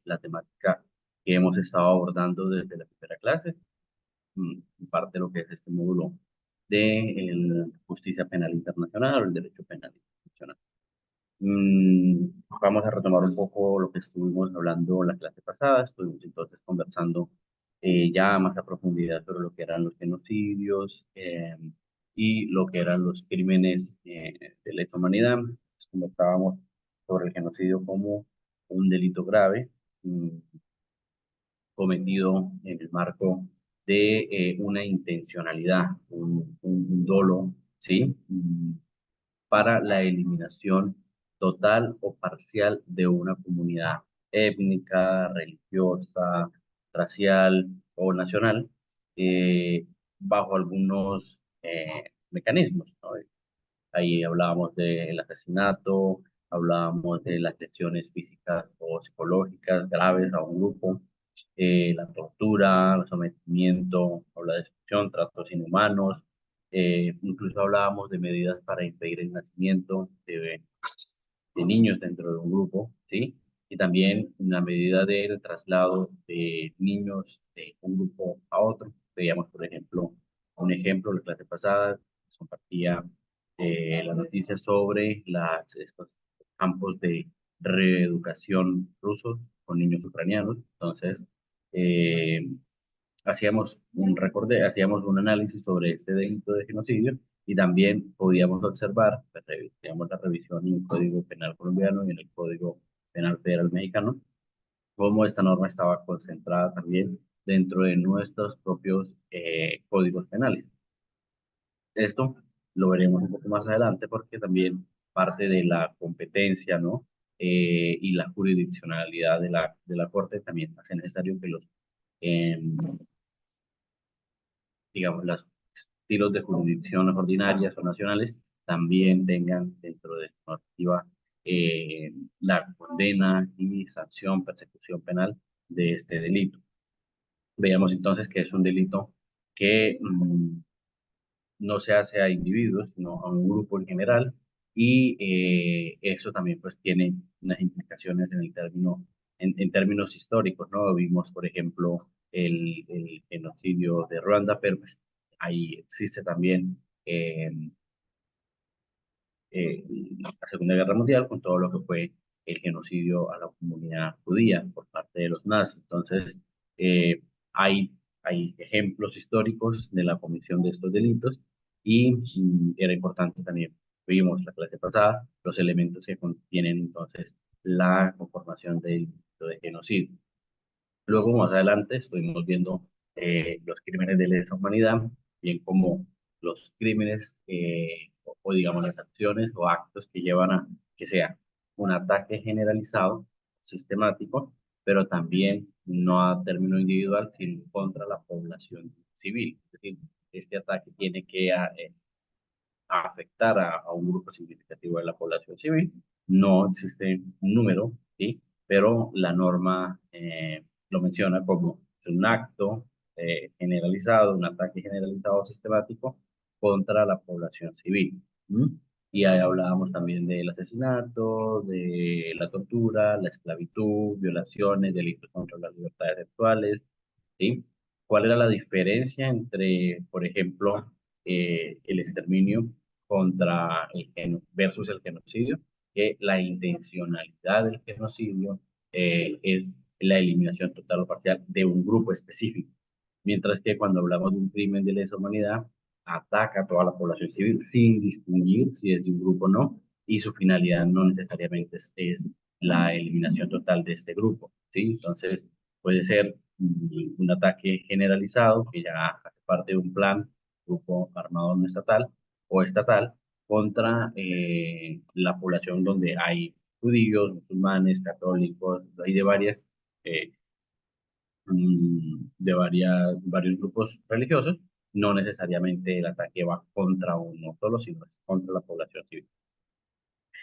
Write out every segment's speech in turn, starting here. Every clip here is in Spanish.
la temática que hemos estado abordando desde la primera clase, parte de lo que es este módulo de justicia penal internacional o el derecho penal internacional. Vamos a retomar un poco lo que estuvimos hablando la clase pasada. Estuvimos entonces conversando ya más a profundidad sobre lo que eran los genocidios y lo que eran los crímenes de lesa humanidad. Conversábamos sobre el genocidio como un delito grave mm, cometido en el marco de una intencionalidad, un dolo, ¿sí? Para la eliminación total o parcial de una comunidad étnica, religiosa, racial o nacional, bajo algunos mecanismos, ¿no? Ahí hablábamos del asesinato, hablábamos de las lesiones físicas o psicológicas graves a un grupo, la tortura, el sometimiento o la destrucción, tratos inhumanos, incluso hablábamos de medidas para impedir el nacimiento de niños dentro de un grupo, ¿sí? Y también la medida del traslado de niños de un grupo a otro. Veíamos, por ejemplo, un ejemplo, la clase pasada, se compartía la noticia sobre estos campos de reeducación rusos con niños ucranianos. Entonces, eh, hacíamos un análisis sobre este delito de genocidio y también podíamos observar, pues, digamos, la revisión en el Código Penal colombiano y en el Código Penal Federal mexicano, cómo esta norma estaba concentrada también dentro de nuestros propios códigos penales. Esto lo veremos un poco más adelante porque también parte de la competencia, ¿no? Y la jurisdiccionalidad de la Corte también hace necesario que em, digamos, los estilos de jurisdicción ordinarias o nacionales también tengan dentro de su normativa la condena y sanción, persecución penal de este delito. Veamos entonces que es un delito que no se hace a individuos, sino a un grupo en general, y eso también pues tiene unas implicaciones en el término, en términos históricos, ¿no? Vimos, por ejemplo, el genocidio de Ruanda, pero pues, ahí existe también eh, la Segunda Guerra Mundial con todo lo que fue el genocidio a la comunidad judía por parte de los nazis. Entonces, eh, hay, hay ejemplos históricos de la comisión de estos delitos y era importante también, vimos la clase pasada, los elementos que contienen entonces la conformación del delito de genocidio. Luego, más adelante, estuvimos viendo los crímenes de lesa humanidad, bien como los crímenes o digamos las acciones o actos que llevan a que sea un ataque generalizado, sistemático, pero también no a término individual, sino contra la población civil. Es decir, este ataque tiene que afectar a un grupo significativo de la población civil. No existe un número, ¿sí? Pero la norma lo menciona como un acto generalizado, un ataque generalizado sistemático contra la población civil. ¿Mm? Y ahí hablábamos también del asesinato, de la tortura, la esclavitud, violaciones, delitos contra las libertades sexuales, ¿sí? ¿Cuál era la diferencia entre, por ejemplo, el exterminio contra versus el genocidio? Que la intencionalidad del genocidio es la eliminación total o parcial de un grupo específico, mientras que cuando hablamos de un crimen de lesa humanidad, ataca a toda la población civil sin distinguir si es de un grupo o no, y su finalidad no necesariamente es la eliminación total de este grupo, ¿sí? Entonces, puede ser un ataque generalizado que ya hace parte de un plan, grupo armado no estatal o estatal, contra la población donde hay judíos, musulmanes, católicos, hay de varias, eh, varios grupos religiosos, no necesariamente el ataque va contra uno solo, sino es contra la población civil.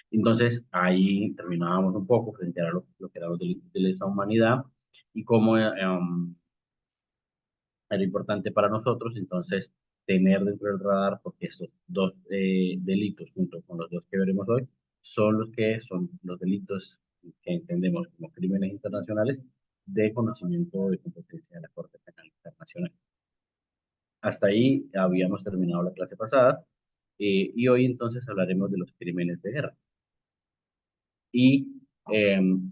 Entonces, ahí terminábamos un poco frente a lo que era los delitos de lesa humanidad y cómo era importante para nosotros, entonces, tener dentro del radar, porque estos delitos, junto con los dos que veremos hoy, son los que son los delitos que entendemos como crímenes internacionales de conocimiento de competencia de la Corte Penal Internacional. Hasta ahí habíamos terminado la clase pasada y hoy entonces hablaremos de los crímenes de guerra. Y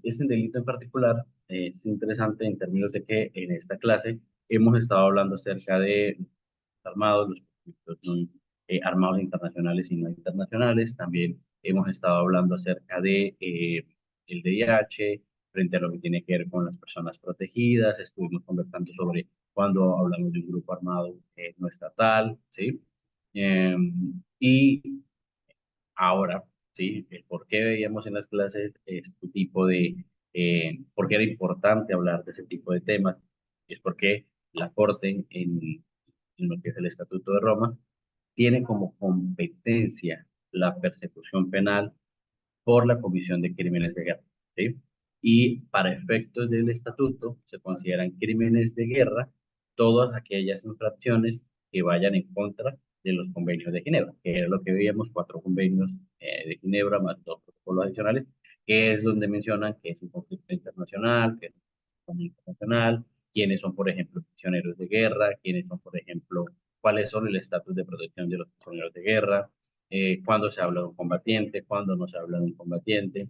este delito en particular es interesante en términos de que en esta clase hemos estado hablando acerca de los armados, los conflictos no, armados internacionales y no internacionales. También hemos estado hablando acerca de el VIH frente a lo que tiene que ver con las personas protegidas. Estuvimos conversando sobre cuando hablamos de un grupo armado no estatal, ¿sí? Y ahora, ¿sí? El por qué veíamos en las clases este tipo de, por qué era importante hablar de ese tipo de temas, es porque la Corte, en lo que es el Estatuto de Roma, tiene como competencia la persecución penal por la comisión de crímenes de guerra, ¿sí? Y para efectos del estatuto se consideran crímenes de guerra todas aquellas infracciones que vayan en contra de los convenios de Ginebra, que es lo que veíamos, 4 convenios de Ginebra más 2 protocolos adicionales, que es donde mencionan que es un conflicto internacional, que es un conflicto internacional, quiénes son, por ejemplo, prisioneros de guerra, quiénes son, por ejemplo, cuáles son el estatus de protección de los prisioneros de guerra, cuándo se habla de un combatiente, cuándo no se habla de un combatiente,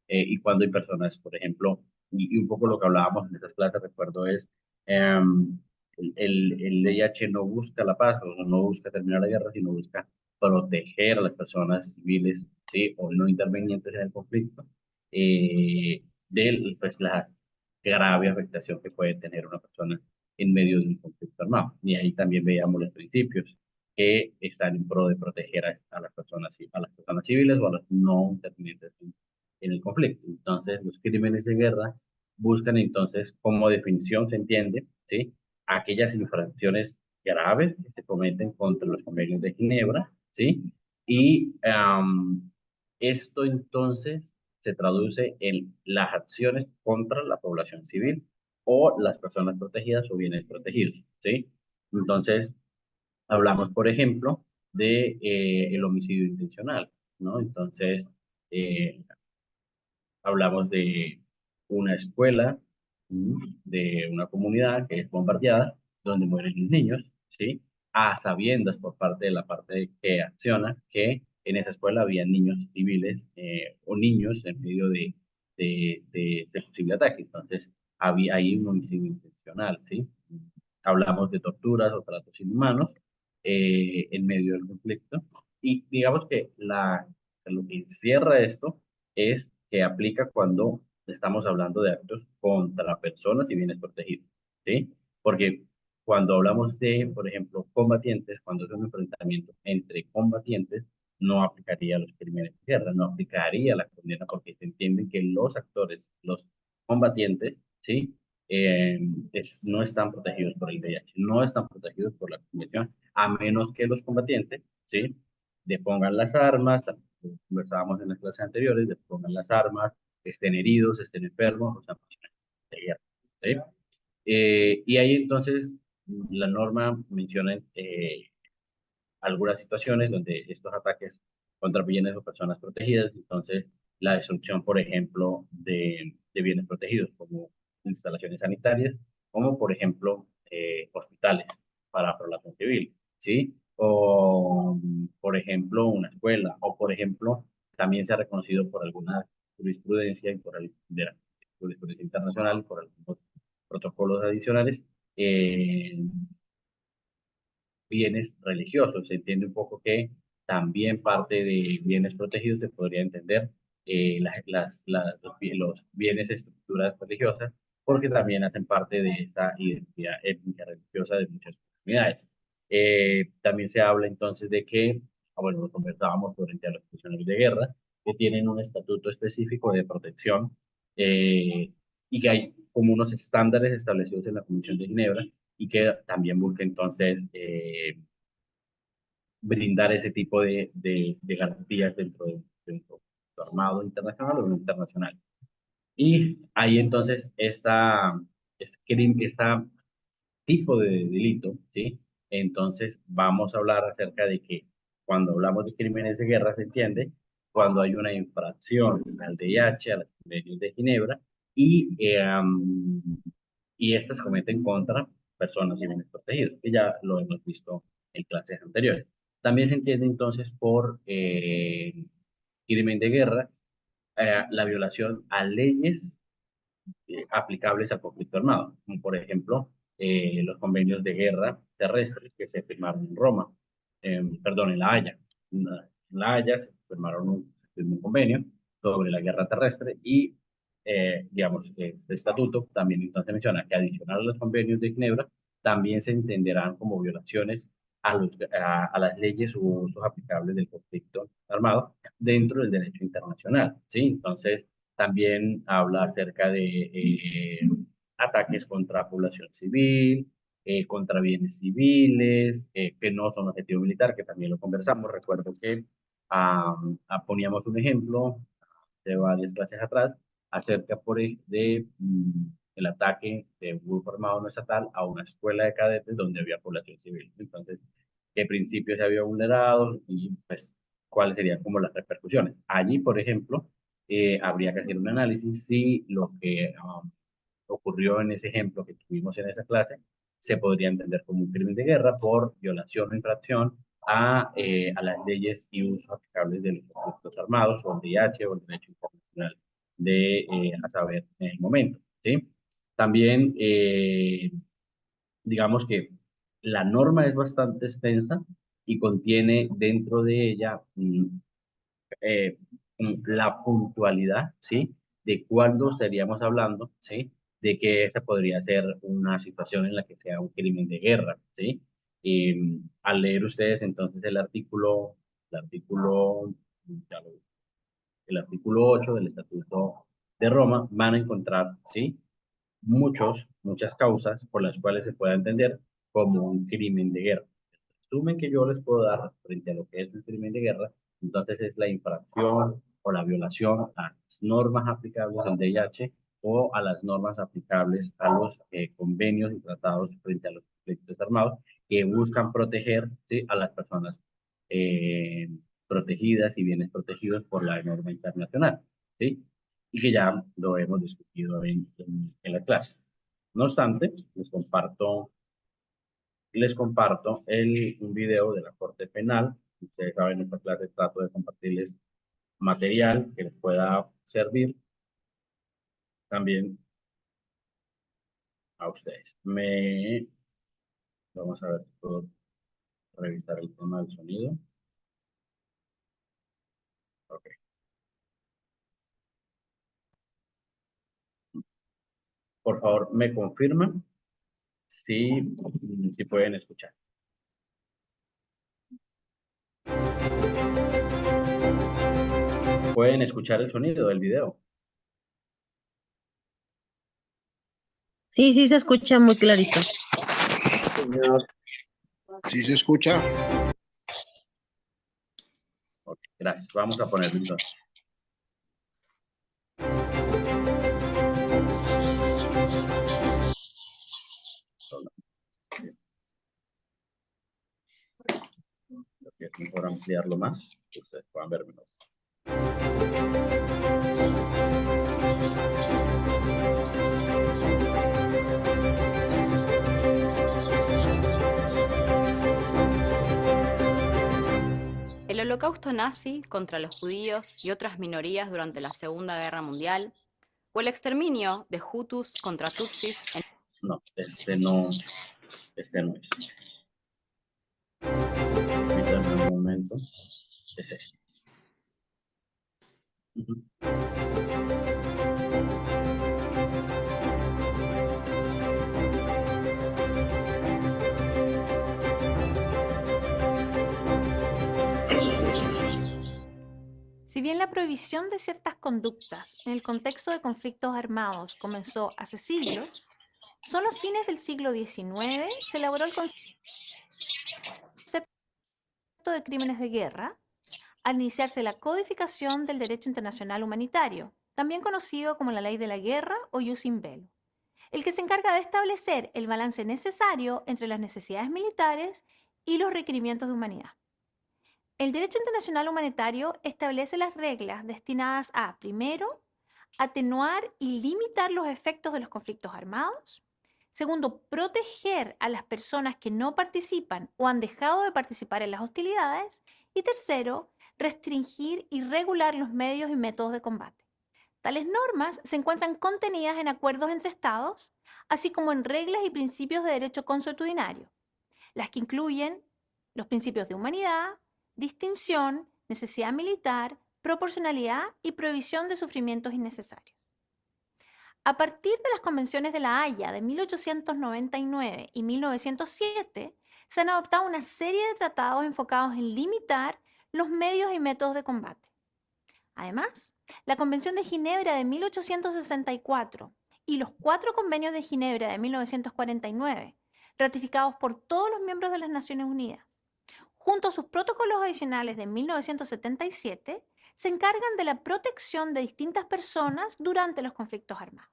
y cuándo hay personas, por ejemplo, y un poco lo que hablábamos en esas clases, recuerdo, es el VIH no busca la paz, o no busca terminar la guerra, sino busca proteger a las personas civiles, ¿sí? O no intervenientes en el conflicto, de pues, la grave afectación que puede tener una persona en medio de un conflicto armado. Y ahí también veíamos los principios que están en pro de proteger a las personas, a las personas civiles o a los no intervinientes en el conflicto. Entonces, los crímenes de guerra buscan entonces, como definición se entiende, ¿sí? Aquellas infracciones graves que se cometen contra los convenios de Ginebra, ¿sí? Y esto entonces se traduce en las acciones contra la población civil o las personas protegidas o bienes protegidos, ¿sí? Entonces, hablamos, por ejemplo, de el homicidio intencional, ¿no? Entonces, eh, hablamos de una escuela, de una comunidad que es bombardeada, donde mueren los niños, ¿sí? A sabiendas por parte de la parte que acciona que en esa escuela había niños civiles o niños en medio de posible ataque. Entonces, había ahí un homicidio intencional, ¿sí? Hablamos de torturas o tratos inhumanos en medio del conflicto. Y digamos que lo que encierra esto es que aplica cuando estamos hablando de actos contra personas y bienes protegidos, ¿sí? Porque cuando hablamos de, por ejemplo, combatientes, cuando es un enfrentamiento entre combatientes, no aplicaría los crímenes de guerra, no aplicaría la condena porque se entiende que los actores, los combatientes, ¿sí? No están protegidos por el VIH, no están protegidos por la Convención, a menos que los combatientes, ¿sí? Depongan las armas, conversábamos en las clases anteriores, depongan las armas, estén heridos, estén enfermos, o sea, de guerra, ¿sí? Y ahí entonces la norma menciona algunas situaciones donde estos ataques contra bienes o personas protegidas, entonces la destrucción, por ejemplo, de bienes protegidos, como instalaciones sanitarias, como por ejemplo hospitales para población civil, ¿sí? O, por ejemplo, una escuela, o por ejemplo, también se ha reconocido por alguna jurisprudencia y por de la jurisprudencia internacional, por algunos protocolos adicionales, eh, bienes religiosos. Se entiende un poco que también parte de bienes protegidos se podría entender los bienes de estructuras religiosas, porque también hacen parte de esta identidad étnica religiosa de muchas comunidades. También se habla entonces de que, bueno, lo conversábamos frente a los prisioneros de guerra, que tienen un estatuto específico de protección y que hay como unos estándares establecidos en la Convención de Ginebra y que también busca entonces brindar ese tipo de garantías de un conflicto armado internacional o no internacional. Y ahí entonces esta tipo de delito, ¿sí? Entonces vamos a hablar acerca de que cuando hablamos de crímenes de guerra se entiende cuando hay una infracción al VIH, a los convenios de Ginebra, y, y estas cometen contra personas y bienes protegidos, que ya lo hemos visto en clases anteriores. También se entiende entonces por crimen de guerra la violación a leyes aplicables al conflicto armado, como por ejemplo los convenios de guerra terrestres que se firmaron en Roma, perdón, en La Haya. En La Haya se firmó un convenio sobre la guerra terrestre y, digamos, este estatuto también entonces menciona que adicional a los convenios de Ginebra, también se entenderán como violaciones a las leyes u usos aplicables del conflicto armado dentro del derecho internacional, ¿sí? Entonces, también habla acerca de ataques contra población civil, contra bienes civiles, que no son objetivo militar, que también lo conversamos. Recuerdo que poníamos un ejemplo de varias clases atrás acerca de el ataque de un grupo armado no estatal a una escuela de cadetes donde había población civil. Entonces, qué principios se había vulnerado y pues cuáles serían como las repercusiones. Allí, por ejemplo, habría que hacer un análisis si lo que ocurrió en ese ejemplo que tuvimos en esa clase se podría entender como un crimen de guerra por violación o infracción a las leyes y usos aplicables de los conflictos armados o el VIH o el derecho internacional a saber en el momento. ¿Sí? También, digamos que la norma es bastante extensa y contiene dentro de ella eh, la puntualidad, ¿sí? De cuándo estaríamos hablando, ¿sí? De que esa podría ser una situación en la que sea un crimen de guerra, ¿sí? Al leer ustedes entonces el artículo, ya lo- el artículo 8 del Estatuto de Roma, van a encontrar, ¿sí? Muchas causas por las cuales se pueda entender como un crimen de guerra. El resumen que yo les puedo dar frente a lo que es un crimen de guerra, entonces es la infracción o la violación a las normas aplicables al VIH o a las normas aplicables a los convenios y tratados frente a los conflictos armados que buscan proteger, ¿sí?, a las personas eh, protegidas y bienes protegidos por la norma internacional, ¿sí? Y que ya lo hemos discutido en la clase. No obstante, un video de la Corte Penal. Ustedes saben, en esta clase trato de compartirles material que les pueda servir también a ustedes. Vamos a ver si puedo revisar el tema del sonido. Ok. Por favor, me confirman si pueden escuchar. ¿Pueden escuchar el sonido del video? Sí, sí, se escucha muy clarito. ¿Sí se escucha? Ok, gracias. Vamos a ponerlo entonces. Creo que es mejor ampliarlo más, que ustedes puedan ver mejor. El holocausto nazi contra los judíos y otras minorías durante la Segunda Guerra Mundial, o el exterminio de Hutus contra Tutsis en... No, este no es. Permítanme un momento. Es este. Ujú. Si bien la prohibición de ciertas conductas en el contexto de conflictos armados comenzó hace siglos, solo a fines del siglo XIX se elaboró el concepto de crímenes de guerra al iniciarse la codificación del derecho internacional humanitario, también conocido como la ley de la guerra o jus in bello, el que se encarga de establecer el balance necesario entre las necesidades militares y los requerimientos de humanidad. El derecho internacional humanitario establece las reglas destinadas a, primero, atenuar y limitar los efectos de los conflictos armados. Segundo, proteger a las personas que no participan o han dejado de participar en las hostilidades. Y tercero, restringir y regular los medios y métodos de combate. Tales normas se encuentran contenidas en acuerdos entre Estados, así como en reglas y principios de derecho consuetudinario, las que incluyen los principios de humanidad, distinción, necesidad militar, proporcionalidad y prohibición de sufrimientos innecesarios. A partir de las convenciones de La Haya de 1899 y 1907, se han adoptado una serie de tratados enfocados en limitar los medios y métodos de combate. Además, la Convención de Ginebra de 1864 y los 4 convenios de Ginebra de 1949, ratificados por todos los miembros de las Naciones Unidas, junto a sus protocolos adicionales de 1977, se encargan de la protección de distintas personas durante los conflictos armados.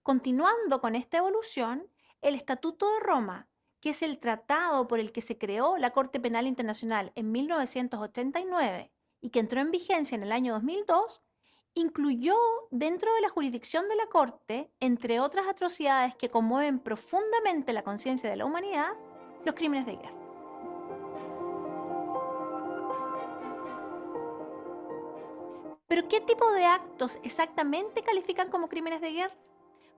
Continuando con esta evolución, el Estatuto de Roma, que es el tratado por el que se creó la Corte Penal Internacional en 1989 y que entró en vigencia en el año 2002, incluyó dentro de la jurisdicción de la Corte, entre otras atrocidades que conmueven profundamente la conciencia de la humanidad, los crímenes de guerra. ¿Pero qué tipo de actos exactamente califican como crímenes de guerra?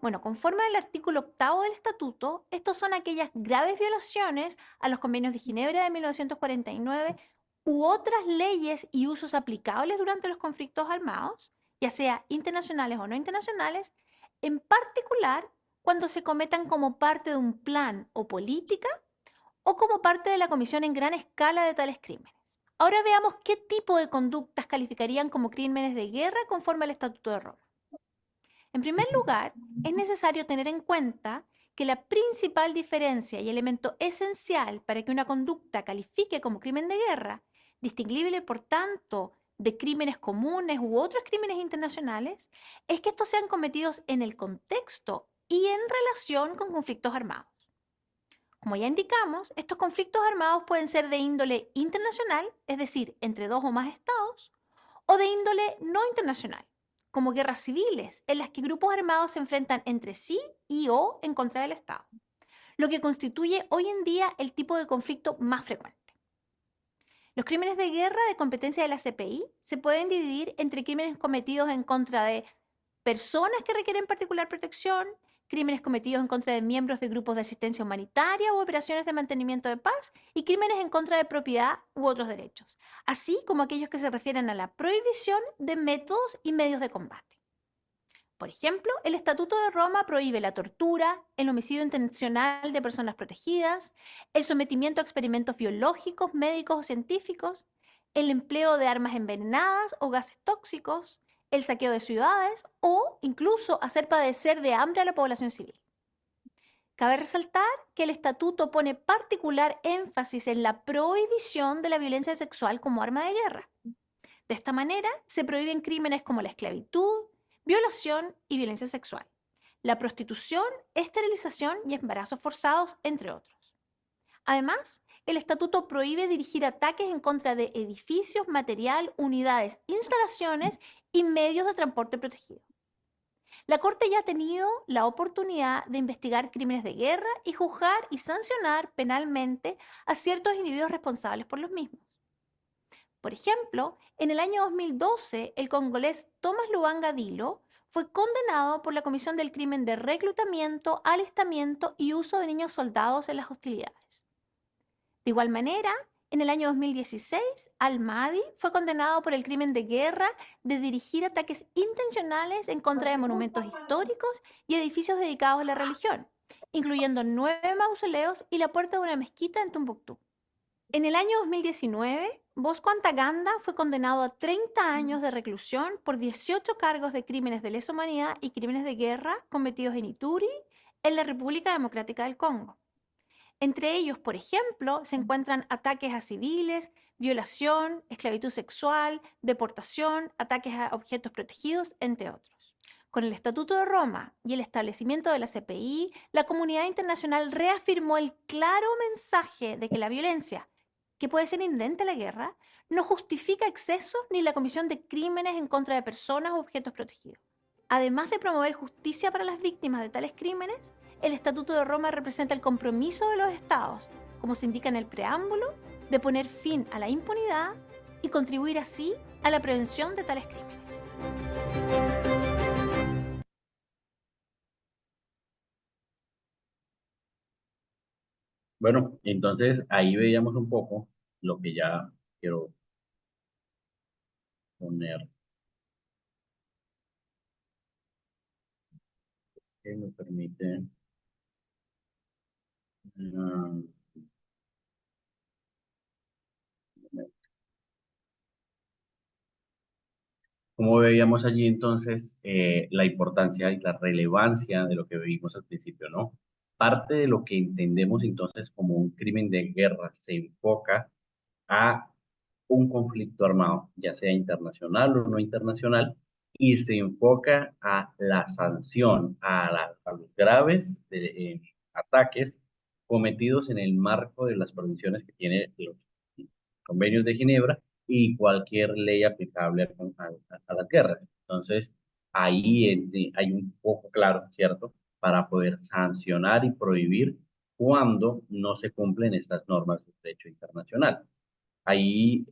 Bueno, conforme al artículo 8 del Estatuto, estos son aquellas graves violaciones a los convenios de Ginebra de 1949 u otras leyes y usos aplicables durante los conflictos armados, ya sea internacionales o no internacionales, en particular cuando se cometan como parte de un plan o política o como parte de la comisión en gran escala de tales crímenes. Ahora veamos qué tipo de conductas calificarían como crímenes de guerra conforme al Estatuto de Roma. En primer lugar, es necesario tener en cuenta que la principal diferencia y elemento esencial para que una conducta califique como crimen de guerra, distinguible por tanto de crímenes comunes u otros crímenes internacionales, es que estos sean cometidos en el contexto y en relación con conflictos armados. Como ya indicamos, estos conflictos armados pueden ser de índole internacional, es decir, entre 2 o más estados, o de índole no internacional, como guerras civiles, en las que grupos armados se enfrentan entre sí y o en contra del Estado, lo que constituye hoy en día el tipo de conflicto más frecuente. Los crímenes de guerra de competencia de la CPI se pueden dividir entre crímenes cometidos en contra de personas que requieren particular protección, crímenes cometidos en contra de miembros de grupos de asistencia humanitaria u operaciones de mantenimiento de paz y crímenes en contra de propiedad u otros derechos, así como aquellos que se refieren a la prohibición de métodos y medios de combate. Por ejemplo, el Estatuto de Roma prohíbe la tortura, el homicidio intencional de personas protegidas, el sometimiento a experimentos biológicos, médicos o científicos, el empleo de armas envenenadas o gases tóxicos, el saqueo de ciudades o incluso hacer padecer de hambre a la población civil. Cabe resaltar que el estatuto pone particular énfasis en la prohibición de la violencia sexual como arma de guerra. De esta manera, se prohíben crímenes como la esclavitud, violación y violencia sexual, la prostitución, esterilización y embarazos forzados, entre otros. Además, el estatuto prohíbe dirigir ataques en contra de edificios, material, unidades, instalaciones y medios de transporte protegido. La Corte ya ha tenido la oportunidad de investigar crímenes de guerra y juzgar y sancionar penalmente a ciertos individuos responsables por los mismos. Por ejemplo, en el año 2012, el congolés Thomas Lubanga Dilo fue condenado por la comisión del crimen de reclutamiento, alistamiento y uso de niños soldados en las hostilidades. De igual manera, en el año 2016, Al-Mahdi fue condenado por el crimen de guerra de dirigir ataques intencionales en contra de monumentos históricos y edificios dedicados a la religión, incluyendo 9 mausoleos y la puerta de una mezquita en Tombuctú. En el año 2019, Bosco Antaganda fue condenado a 30 años de reclusión por 18 cargos de crímenes de lesa humanidad y crímenes de guerra cometidos en Ituri, en la República Democrática del Congo. Entre ellos, por ejemplo, se encuentran ataques a civiles, violación, esclavitud sexual, deportación, ataques a objetos protegidos, entre otros. Con el Estatuto de Roma y el establecimiento de la CPI, la comunidad internacional reafirmó el claro mensaje de que la violencia, que puede ser inherente a la guerra, no justifica excesos ni la comisión de crímenes en contra de personas o objetos protegidos. Además de promover justicia para las víctimas de tales crímenes, el Estatuto de Roma representa el compromiso de los Estados, como se indica en el preámbulo, de poner fin a la impunidad y contribuir así a la prevención de tales crímenes. Bueno, entonces ahí veíamos un poco lo que ya quiero poner, que me permite. ah, Como veíamos allí entonces la importancia y la relevancia de lo que vimos al principio, ¿no? Parte de lo que entendemos entonces como un crimen de guerra se enfoca a un conflicto armado, ya sea internacional o no internacional, y se enfoca a la sanción, a los graves ataques cometidos en el marco de las provisiones que tiene los convenios de Ginebra y cualquier ley aplicable a las guerras. Entonces, ahí hay un foco claro, ¿cierto?, para poder sancionar y prohibir cuando no se cumplen estas normas de derecho internacional. Ahí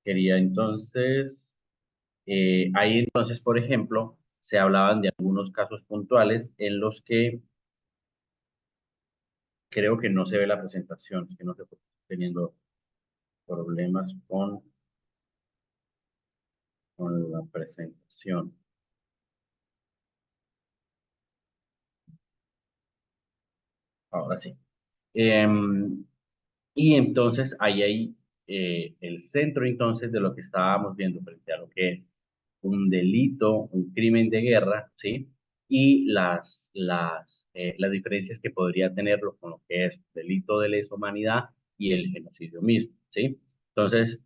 quería entonces, ahí entonces, por ejemplo, se hablaban de algunos casos puntuales en los que creo que no se ve la presentación, que no se está teniendo problemas con la presentación. Ahora sí. Em, y entonces ahí hay el centro entonces de lo que estábamos viendo frente a lo que es un delito, un crimen de guerra, ¿sí? Y las diferencias que podría tenerlo con lo que es delito de lesa humanidad y el genocidio mismo, ¿sí? Entonces,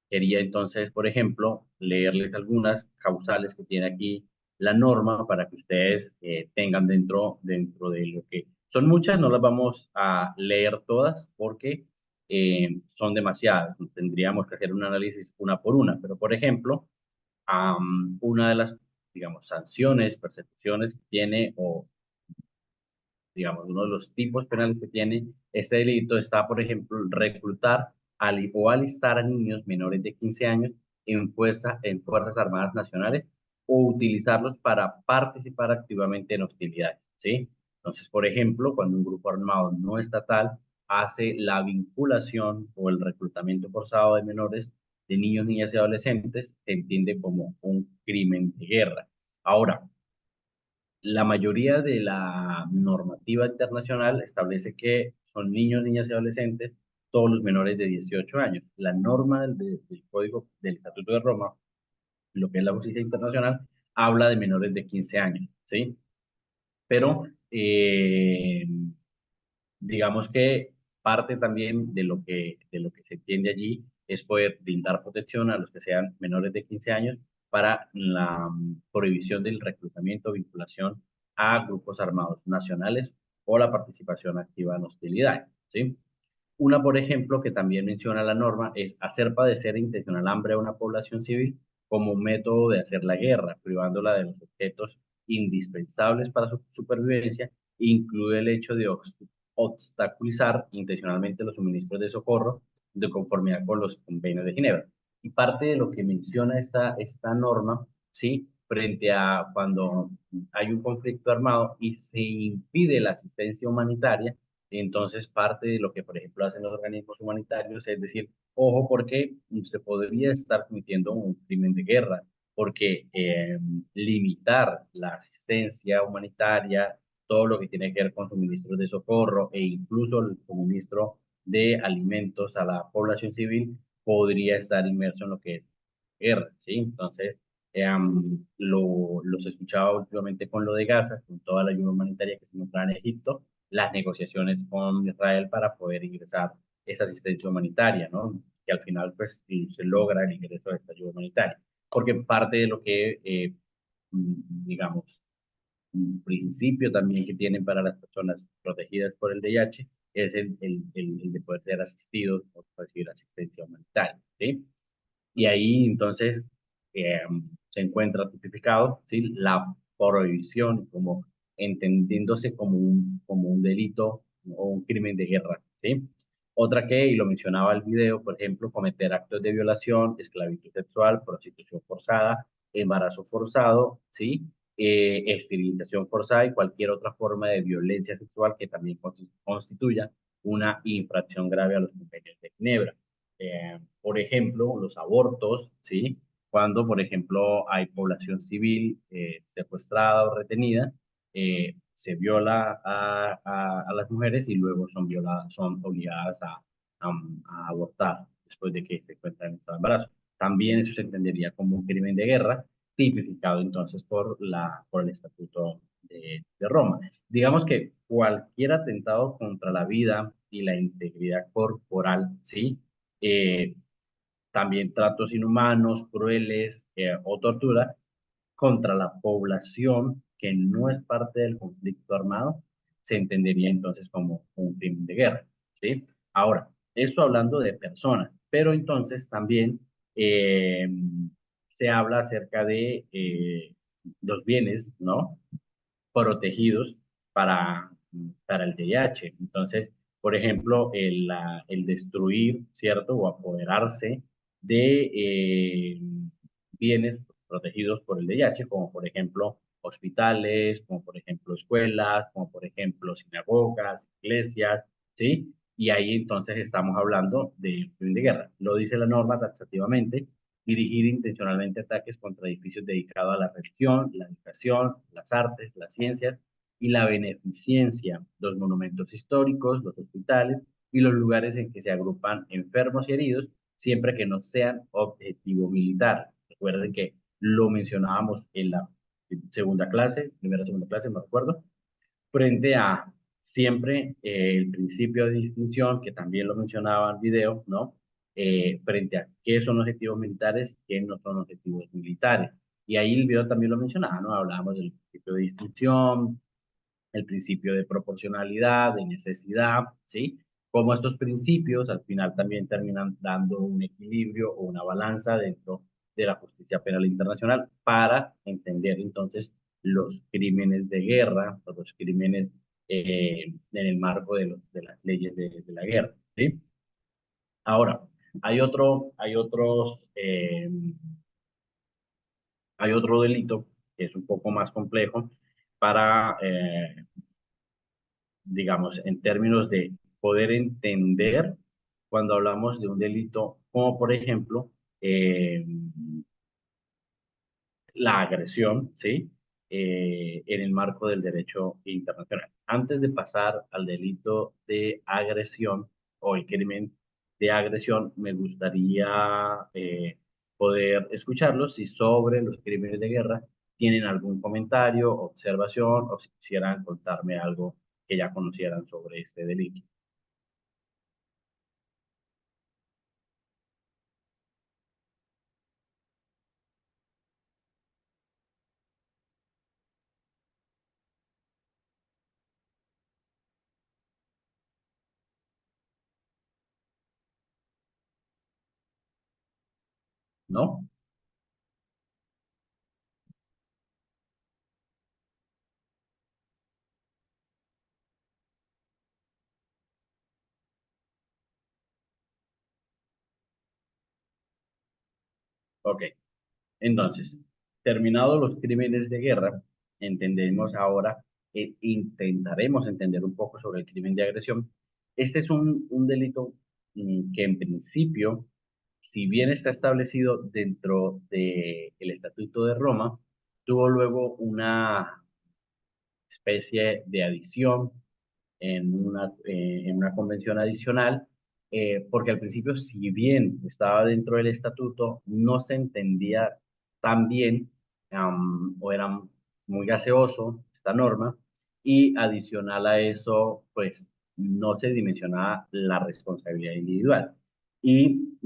quería entonces, por ejemplo, leerles algunas causales que tiene aquí la norma para que ustedes tengan dentro de lo que son muchas, no las vamos a leer todas porque son demasiadas. Tendríamos que hacer un análisis una por una, pero por ejemplo, una de las, digamos, sanciones, persecuciones que tiene, o digamos, uno de los tipos penales que tiene este delito está, por ejemplo, reclutar o alistar a niños menores de 15 años en Fuerzas Armadas Nacionales o utilizarlos para participar activamente en hostilidades, ¿sí? Entonces, por ejemplo, cuando un grupo armado no estatal hace la vinculación o el reclutamiento forzado de menores, de niños, niñas y adolescentes, se entiende como un crimen de guerra. Ahora, la mayoría de la normativa internacional establece que son niños, niñas y adolescentes, todos los menores de 18 años. La norma del Código del Estatuto de Roma, lo que es la justicia internacional, habla de menores de 15 años, ¿sí? Pero digamos que parte también de lo que se entiende allí es poder brindar protección a los que sean menores de 15 años para la prohibición del reclutamiento, vinculación a grupos armados nacionales o la participación activa en hostilidades, ¿sí? Una, por ejemplo, que también menciona la norma es hacer padecer intencional hambre a una población civil como un método de hacer la guerra, privándola de los objetos indispensables para su supervivencia, incluye el hecho de obstaculizar intencionalmente los suministros de socorro de conformidad con los convenios de Ginebra. Y parte de lo que menciona esta norma, ¿sí?, frente a cuando hay un conflicto armado y se impide la asistencia humanitaria, entonces parte de lo que, por ejemplo, hacen los organismos humanitarios es decir, ojo, porque se podría estar cometiendo un crimen de guerra, porque limitar la asistencia humanitaria, todo lo que tiene que ver con suministros de socorro e incluso el suministro de alimentos a la población civil podría estar inmerso en lo que es guerra, ¿sí? Entonces, los escuchaba últimamente con lo de Gaza, con toda la ayuda humanitaria que se encontraba en Egipto, las negociaciones con Israel para poder ingresar esa asistencia humanitaria, ¿no? Que al final, pues, sí, se logra el ingreso de esta ayuda humanitaria. Porque parte de lo que, digamos, un principio también que tienen para las personas protegidas por el VIH es el de poder ser asistidos o recibir asistencia humanitaria, ¿sí? Y ahí entonces eh, se encuentra tipificado, ¿sí? La prohibición como entendiéndose como un delito o un crimen de guerra, ¿sí? Otra que, y lo mencionaba el video, por ejemplo, cometer actos de violación, esclavitud sexual, prostitución forzada, embarazo forzado, ¿sí? Esterilización forzada y cualquier otra forma de violencia sexual que también constituya una infracción grave a los convenios de Ginebra. Por ejemplo, los abortos, ¿sí? Cuando, por ejemplo, hay población civil secuestrada o retenida, se viola a las mujeres y luego son violadas, son obligadas a abortar después de que se encuentran en estado de embarazo. También eso se entendería como un crimen de guerra, tipificado entonces por el Estatuto de Roma. Digamos que cualquier atentado contra la vida y la integridad corporal, ¿sí? eh, También tratos inhumanos, crueles o tortura contra la población que no es parte del conflicto armado, se entendería entonces como un crimen de guerra, ¿sí? Ahora, esto hablando de personas, pero entonces también eh, se habla acerca de los bienes, ¿no? Protegidos para el VIH. Entonces, por ejemplo, el destruir, ¿cierto? O apoderarse de bienes protegidos por el VIH, como por ejemplo hospitales, como por ejemplo escuelas, como por ejemplo sinagogas, iglesias, ¿sí? Y ahí entonces estamos hablando de crimen de guerra. Lo dice la norma taxativamente: dirigir intencionalmente ataques contra edificios dedicados a la religión, la educación, las artes, las ciencias y la beneficencia, los monumentos históricos, los hospitales y los lugares en que se agrupan enfermos y heridos, siempre que no sean objetivo militar. Recuerden que lo mencionábamos en la segunda clase, primera o segunda clase, me recuerdo, frente a siempre el principio de distinción, que también lo mencionaba el video, ¿no? Frente a qué son objetivos militares y qué no son objetivos militares. Y ahí el video también lo mencionaba, ¿no? Hablábamos del principio de distinción, el principio de proporcionalidad, de necesidad, ¿sí? Como estos principios al final también terminan dando un equilibrio o una balanza dentro de la justicia penal internacional para entender entonces los crímenes de guerra o los crímenes en el marco de las leyes de la guerra, ¿sí? Ahora, hay otro delito que es un poco más complejo para digamos, en términos de poder entender cuando hablamos de un delito, como por ejemplo la agresión, ¿sí? En el marco del derecho internacional. Antes de pasar al delito de agresión o el crimen de agresión, me gustaría poder escucharlos si sobre los crímenes de guerra tienen algún comentario, observación o si quisieran contarme algo que ya conocieran sobre este delito. ¿No? Ok. Entonces, terminados los crímenes de guerra, entendemos ahora, intentaremos entender un poco sobre el crimen de agresión. Este es un delito que en principio, si bien está establecido dentro del Estatuto de Roma, tuvo luego una especie de adición en una convención adicional, porque al principio, si bien estaba dentro del estatuto, no se entendía tan bien o era muy gaseoso esta norma, y adicional a eso, pues no se dimensionaba la responsabilidad individual. Y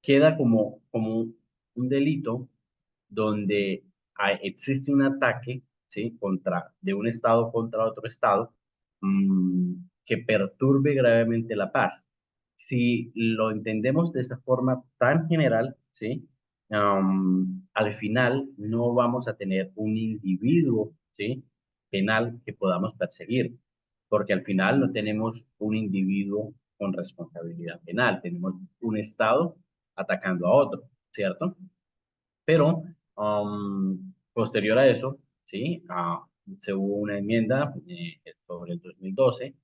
queda como un delito donde existe un ataque, ¿sí? De un Estado contra otro Estado, que perturbe gravemente la paz. Si lo entendemos de esa forma tan general, ¿sí? Al final no vamos a tener un individuo, ¿sí? Penal que podamos perseguir, porque al final no tenemos un individuo con responsabilidad penal, tenemos un Estado atacando a otro, ¿cierto? Pero posterior a eso, ¿sí? Se hubo una enmienda sobre el 2012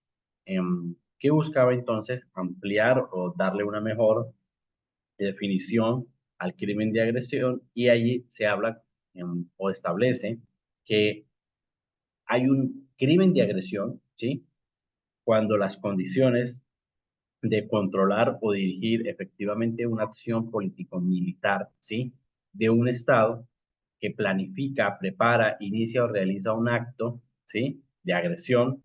que buscaba entonces ampliar o darle una mejor definición al crimen de agresión, y allí se habla o establece que hay un crimen de agresión, ¿sí? Cuando las condiciones de controlar o dirigir efectivamente una acción político-militar, ¿sí? De un Estado que planifica, prepara, inicia o realiza un acto, ¿sí? De agresión,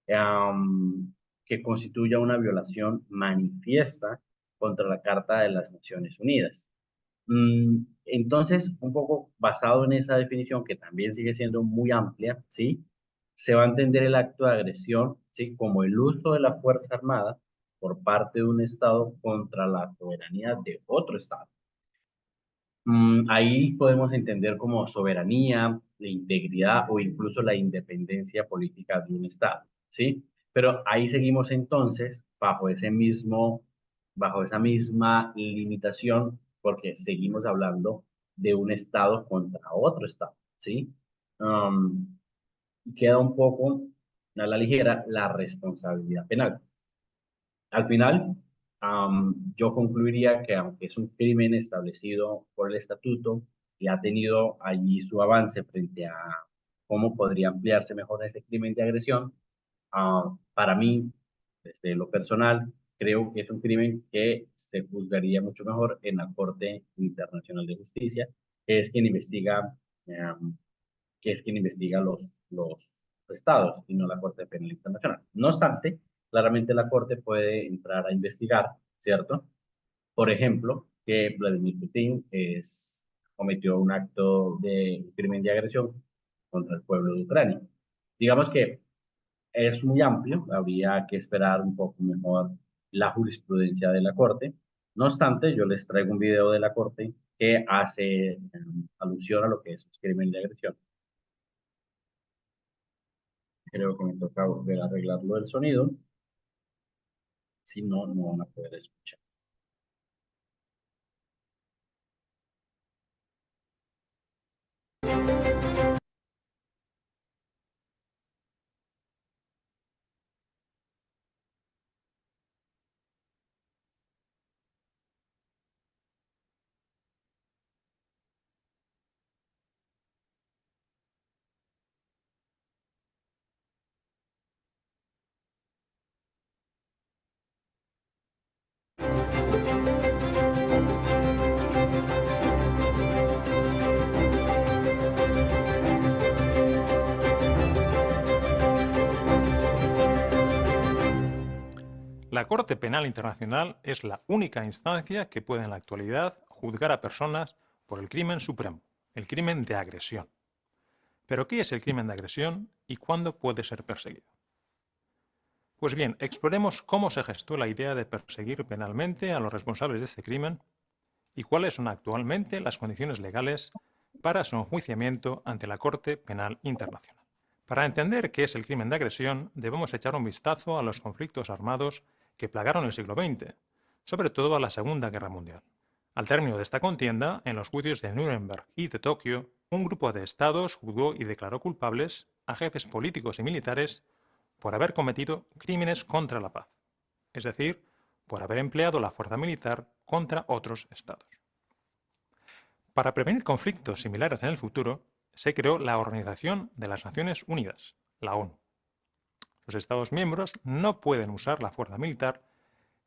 que constituya una violación manifiesta contra la Carta de las Naciones Unidas. Entonces, un poco basado en esa definición, que también sigue siendo muy amplia, ¿sí? Se va a entender el acto de agresión, ¿sí? Como el uso de la fuerza armada por parte de un Estado contra la soberanía de otro Estado. Ahí podemos entender como soberanía, la integridad o incluso la independencia política de un Estado, ¿sí? Pero ahí seguimos entonces bajo esa misma limitación, porque seguimos hablando de un Estado contra otro Estado, ¿sí? Um, Queda un poco a la ligera la responsabilidad penal. Al final, yo concluiría que aunque es un crimen establecido por el estatuto y ha tenido allí su avance frente a cómo podría ampliarse mejor ese crimen de agresión, para mí, desde lo personal, creo que es un crimen que se juzgaría mucho mejor en la Corte Internacional de Justicia, que es quien investiga, que es quien investiga los estados y no la Corte Penal Internacional. No obstante, claramente la Corte puede entrar a investigar, ¿cierto? Por ejemplo, que Vladimir Putin cometió un acto de crimen de agresión contra el pueblo de Ucrania. Digamos que es muy amplio, habría que esperar un poco mejor la jurisprudencia de la Corte. No obstante, yo les traigo un video de la Corte que hace alusión a lo que es crimen de agresión. Creo que me toca volver a arreglarlo del sonido. Si no, no van a poder escuchar. La Corte Penal Internacional es la única instancia que puede en la actualidad juzgar a personas por el crimen supremo, el crimen de agresión. ¿Pero qué es el crimen de agresión y cuándo puede ser perseguido? Pues bien, exploremos cómo se gestó la idea de perseguir penalmente a los responsables de este crimen y cuáles son actualmente las condiciones legales para su enjuiciamiento ante la Corte Penal Internacional. Para entender qué es el crimen de agresión, debemos echar un vistazo a los conflictos armados que plagaron el siglo XX, sobre todo a la Segunda Guerra Mundial. Al término de esta contienda, en los juicios de Nuremberg y de Tokio, un grupo de estados juzgó y declaró culpables a jefes políticos y militares por haber cometido crímenes contra la paz, es decir, por haber empleado la fuerza militar contra otros estados. Para prevenir conflictos similares en el futuro, se creó la Organización de las Naciones Unidas, la ONU. Los Estados miembros no pueden usar la fuerza militar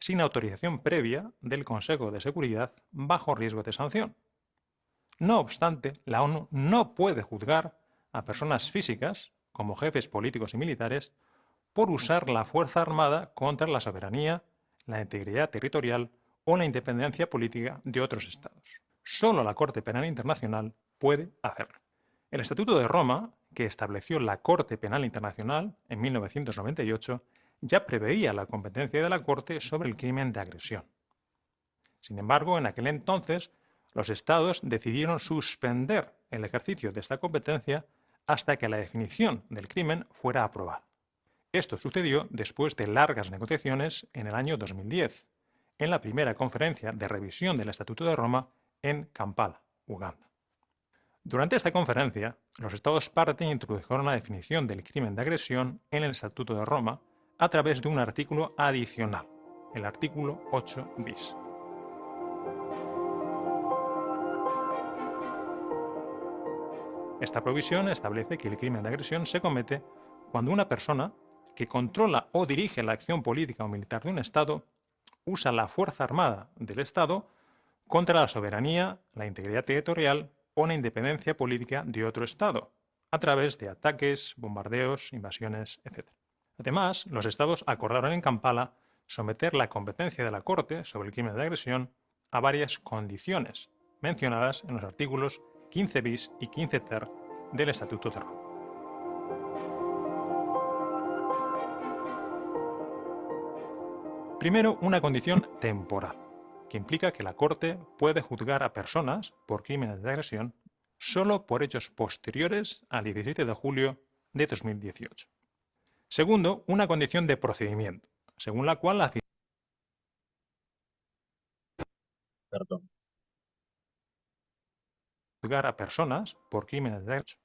sin autorización previa del Consejo de Seguridad bajo riesgo de sanción. No obstante, la ONU no puede juzgar a personas físicas, como jefes políticos y militares, por usar la fuerza armada contra la soberanía, la integridad territorial o la independencia política de otros estados. Solo la Corte Penal Internacional puede hacerlo. El Estatuto de Roma, que estableció la Corte Penal Internacional en 1998, ya preveía la competencia de la Corte sobre el crimen de agresión. Sin embargo, en aquel entonces, los Estados decidieron suspender el ejercicio de esta competencia hasta que la definición del crimen fuera aprobada. Esto sucedió después de largas negociaciones en el año 2010, en la primera conferencia de revisión del Estatuto de Roma en Kampala, Uganda. Durante esta conferencia, los Estados parte introdujeron la definición del crimen de agresión en el Estatuto de Roma a través de un artículo adicional, el artículo 8 bis. Esta provisión establece que el crimen de agresión se comete cuando una persona que controla o dirige la acción política o militar de un Estado usa la fuerza armada del Estado contra la soberanía, la integridad territorial o la independencia política de otro Estado, a través de ataques, bombardeos, invasiones, etc. Además, los Estados acordaron en Kampala someter la competencia de la Corte sobre el crimen de agresión a varias condiciones mencionadas en los artículos 15 bis y 15 ter del Estatuto de Roma. Primero, una condición temporal, que implica que la Corte puede juzgar a personas por crímenes de agresión solo por hechos posteriores al 17 de julio de 2018. Segundo, una condición de procedimiento, según la cual la Perdón. juzgar a personas por crímenes de agresión.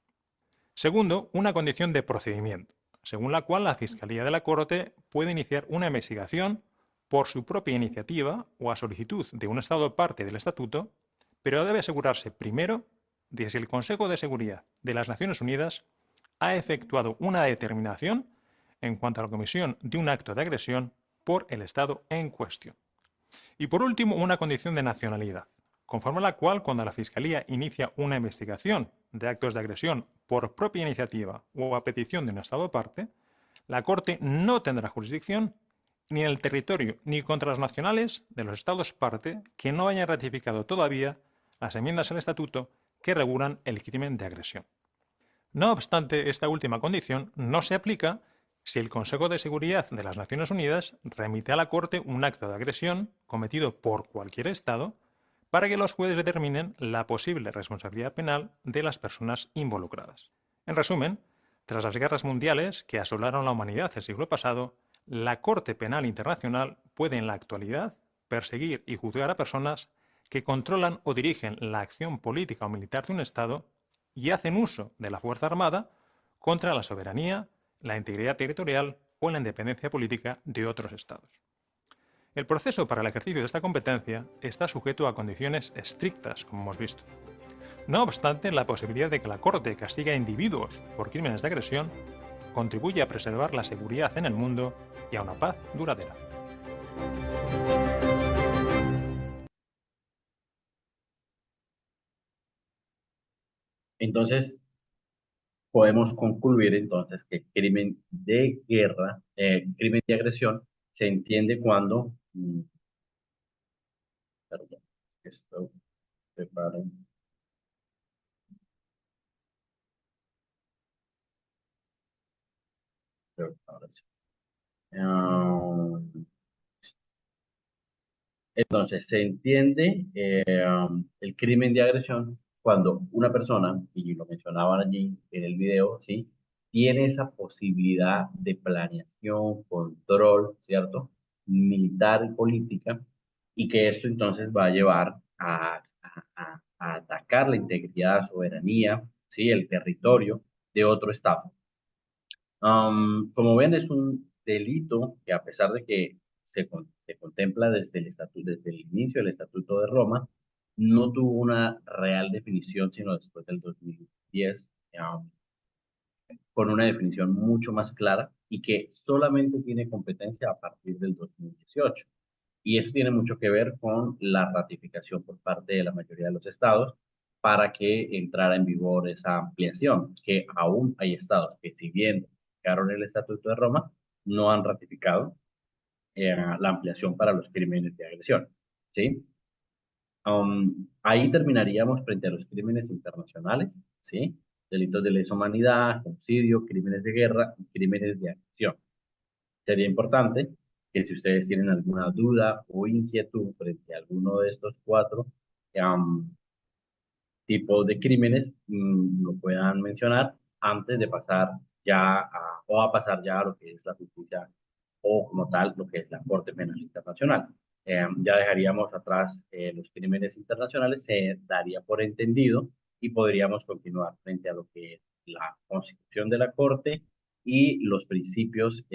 Segundo, una condición de procedimiento, según la cual la Fiscalía de la Corte puede iniciar una investigación por su propia iniciativa o a solicitud de un Estado parte del Estatuto, pero debe asegurarse primero de si el Consejo de Seguridad de las Naciones Unidas ha efectuado una determinación en cuanto a la comisión de un acto de agresión por el Estado en cuestión. Y por último, una condición de nacionalidad, conforme a la cual cuando la Fiscalía inicia una investigación de actos de agresión por propia iniciativa o a petición de un Estado parte, la Corte no tendrá jurisdicción ni en el territorio ni contra los nacionales de los Estados parte que no hayan ratificado todavía las enmiendas al Estatuto que regulan el crimen de agresión. No obstante, esta última condición no se aplica si el Consejo de Seguridad de las Naciones Unidas remite a la Corte un acto de agresión cometido por cualquier Estado para que los jueces determinen la posible responsabilidad penal de las personas involucradas. En resumen, tras las guerras mundiales que asolaron la humanidad el siglo pasado, la Corte Penal Internacional puede en la actualidad perseguir y juzgar a personas que controlan o dirigen la acción política o militar de un Estado y hacen uso de la fuerza armada contra la soberanía, la integridad territorial o la independencia política de otros Estados. El proceso para el ejercicio de esta competencia está sujeto a condiciones estrictas, como hemos visto. No obstante, la posibilidad de que la Corte castigue a individuos por crímenes de agresión contribuye a preservar la seguridad en el mundo y a una paz duradera. Entonces, podemos concluir entonces que crimen de guerra, crimen de agresión, se entiende cuando, perdón, esto, preparen. Ahora sí. Entonces, se entiende el crimen de agresión cuando una persona, y lo mencionaban allí en el video, ¿sí? Tiene esa posibilidad de planeación, control, ¿cierto? Militar y política, y que esto entonces va a llevar a atacar la integridad, soberanía, ¿sí? El territorio de otro Estado. Como ven, es un delito que a pesar de que se contempla desde desde el inicio del Estatuto de Roma, no tuvo una real definición sino después del 2010, con una definición mucho más clara y que solamente tiene competencia a partir del 2018. Y eso tiene mucho que ver con la ratificación por parte de la mayoría de los estados para que entrara en vigor esa ampliación, que aún hay estados que si bien ratificaron el Estatuto de Roma, no han ratificado la ampliación para los crímenes de agresión, ¿sí? Ahí terminaríamos frente a los crímenes internacionales, ¿sí? Delitos de lesa humanidad, genocidio, crímenes de guerra y crímenes de agresión. Sería importante que si ustedes tienen alguna duda o inquietud frente a alguno de estos cuatro tipos de crímenes, lo puedan mencionar antes de pasar ya o a pasar ya a lo que es la justicia o como tal lo que es la Corte Penal Internacional. Ya dejaríamos atrás los crímenes internacionales, se daría por entendido y podríamos continuar frente a lo que es la constitución de la Corte y los principios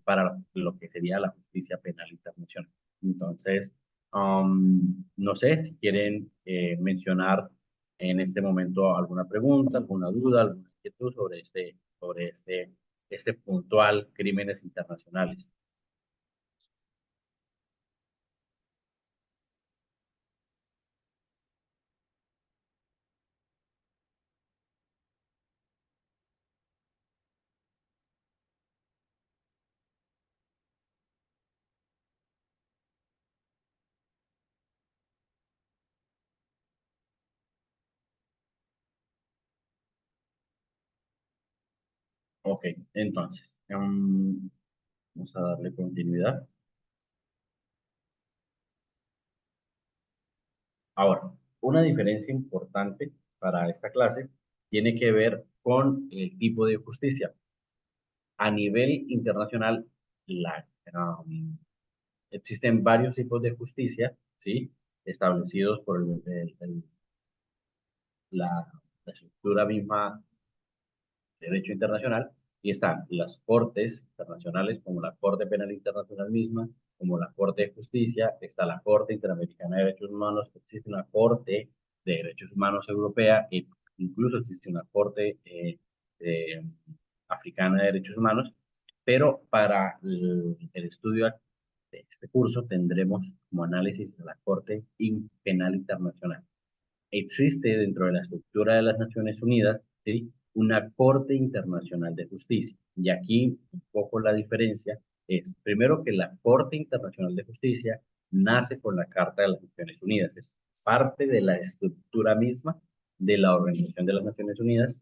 para lo que sería la justicia penal internacional. Entonces, no sé si quieren mencionar en este momento alguna pregunta, alguna duda, alguna inquietud sobre este puntual crímenes internacionales. Ok, entonces, vamos a darle continuidad. Ahora, una diferencia importante para esta clase tiene que ver con el tipo de justicia. A nivel internacional, la, um, existen varios tipos de justicia, ¿sí? Establecidos por la estructura misma de derecho internacional, y están las cortes internacionales, como la Corte Penal Internacional misma, como la Corte de Justicia, está la Corte Interamericana de Derechos Humanos, existe una Corte de Derechos Humanos Europea, e incluso existe una Corte Africana de Derechos Humanos, pero para el estudio de este curso tendremos como análisis de la Corte Penal Internacional. Existe dentro de la estructura de las Naciones Unidas, ¿sí?, una Corte Internacional de Justicia. Y aquí un poco la diferencia es, primero, que la Corte Internacional de Justicia nace con la Carta de las Naciones Unidas. Es parte de la estructura misma de la Organización de las Naciones Unidas.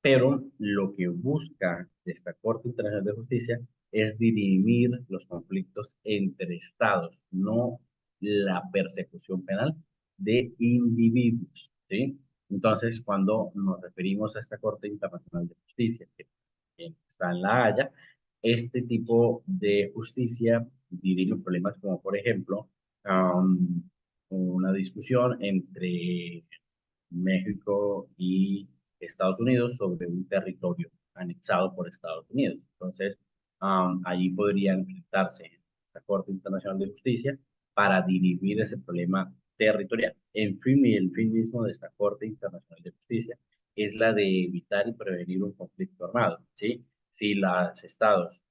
Pero lo que busca esta Corte Internacional de Justicia es dirimir los conflictos entre estados, no la persecución penal de individuos, ¿sí? Entonces, cuando nos referimos a esta Corte Internacional de Justicia, que está en La Haya, este tipo de justicia dirime problemas como, por ejemplo, una discusión entre México y Estados Unidos sobre un territorio anexado por Estados Unidos. Entonces, allí podría enfrentarse la Corte Internacional de Justicia para dirimir ese problema territorial. En fin, el fin mismo de esta Corte Internacional de Justicia es la de evitar y prevenir un conflicto armado, ¿sí? Si los estados,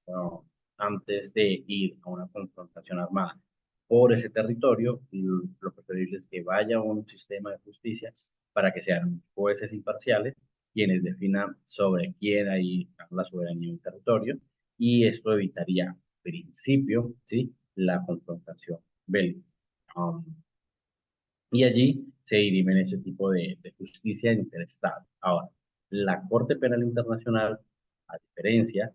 antes de ir a una confrontación armada por ese territorio, lo preferible es que vaya un sistema de justicia para que sean jueces imparciales quienes definan sobre quién hay la soberanía de un territorio, y esto evitaría, en principio, ¿sí?, la confrontación bélica. Um, y allí se dirimen ese tipo de justicia interestatal. Ahora, la Corte Penal Internacional, a diferencia,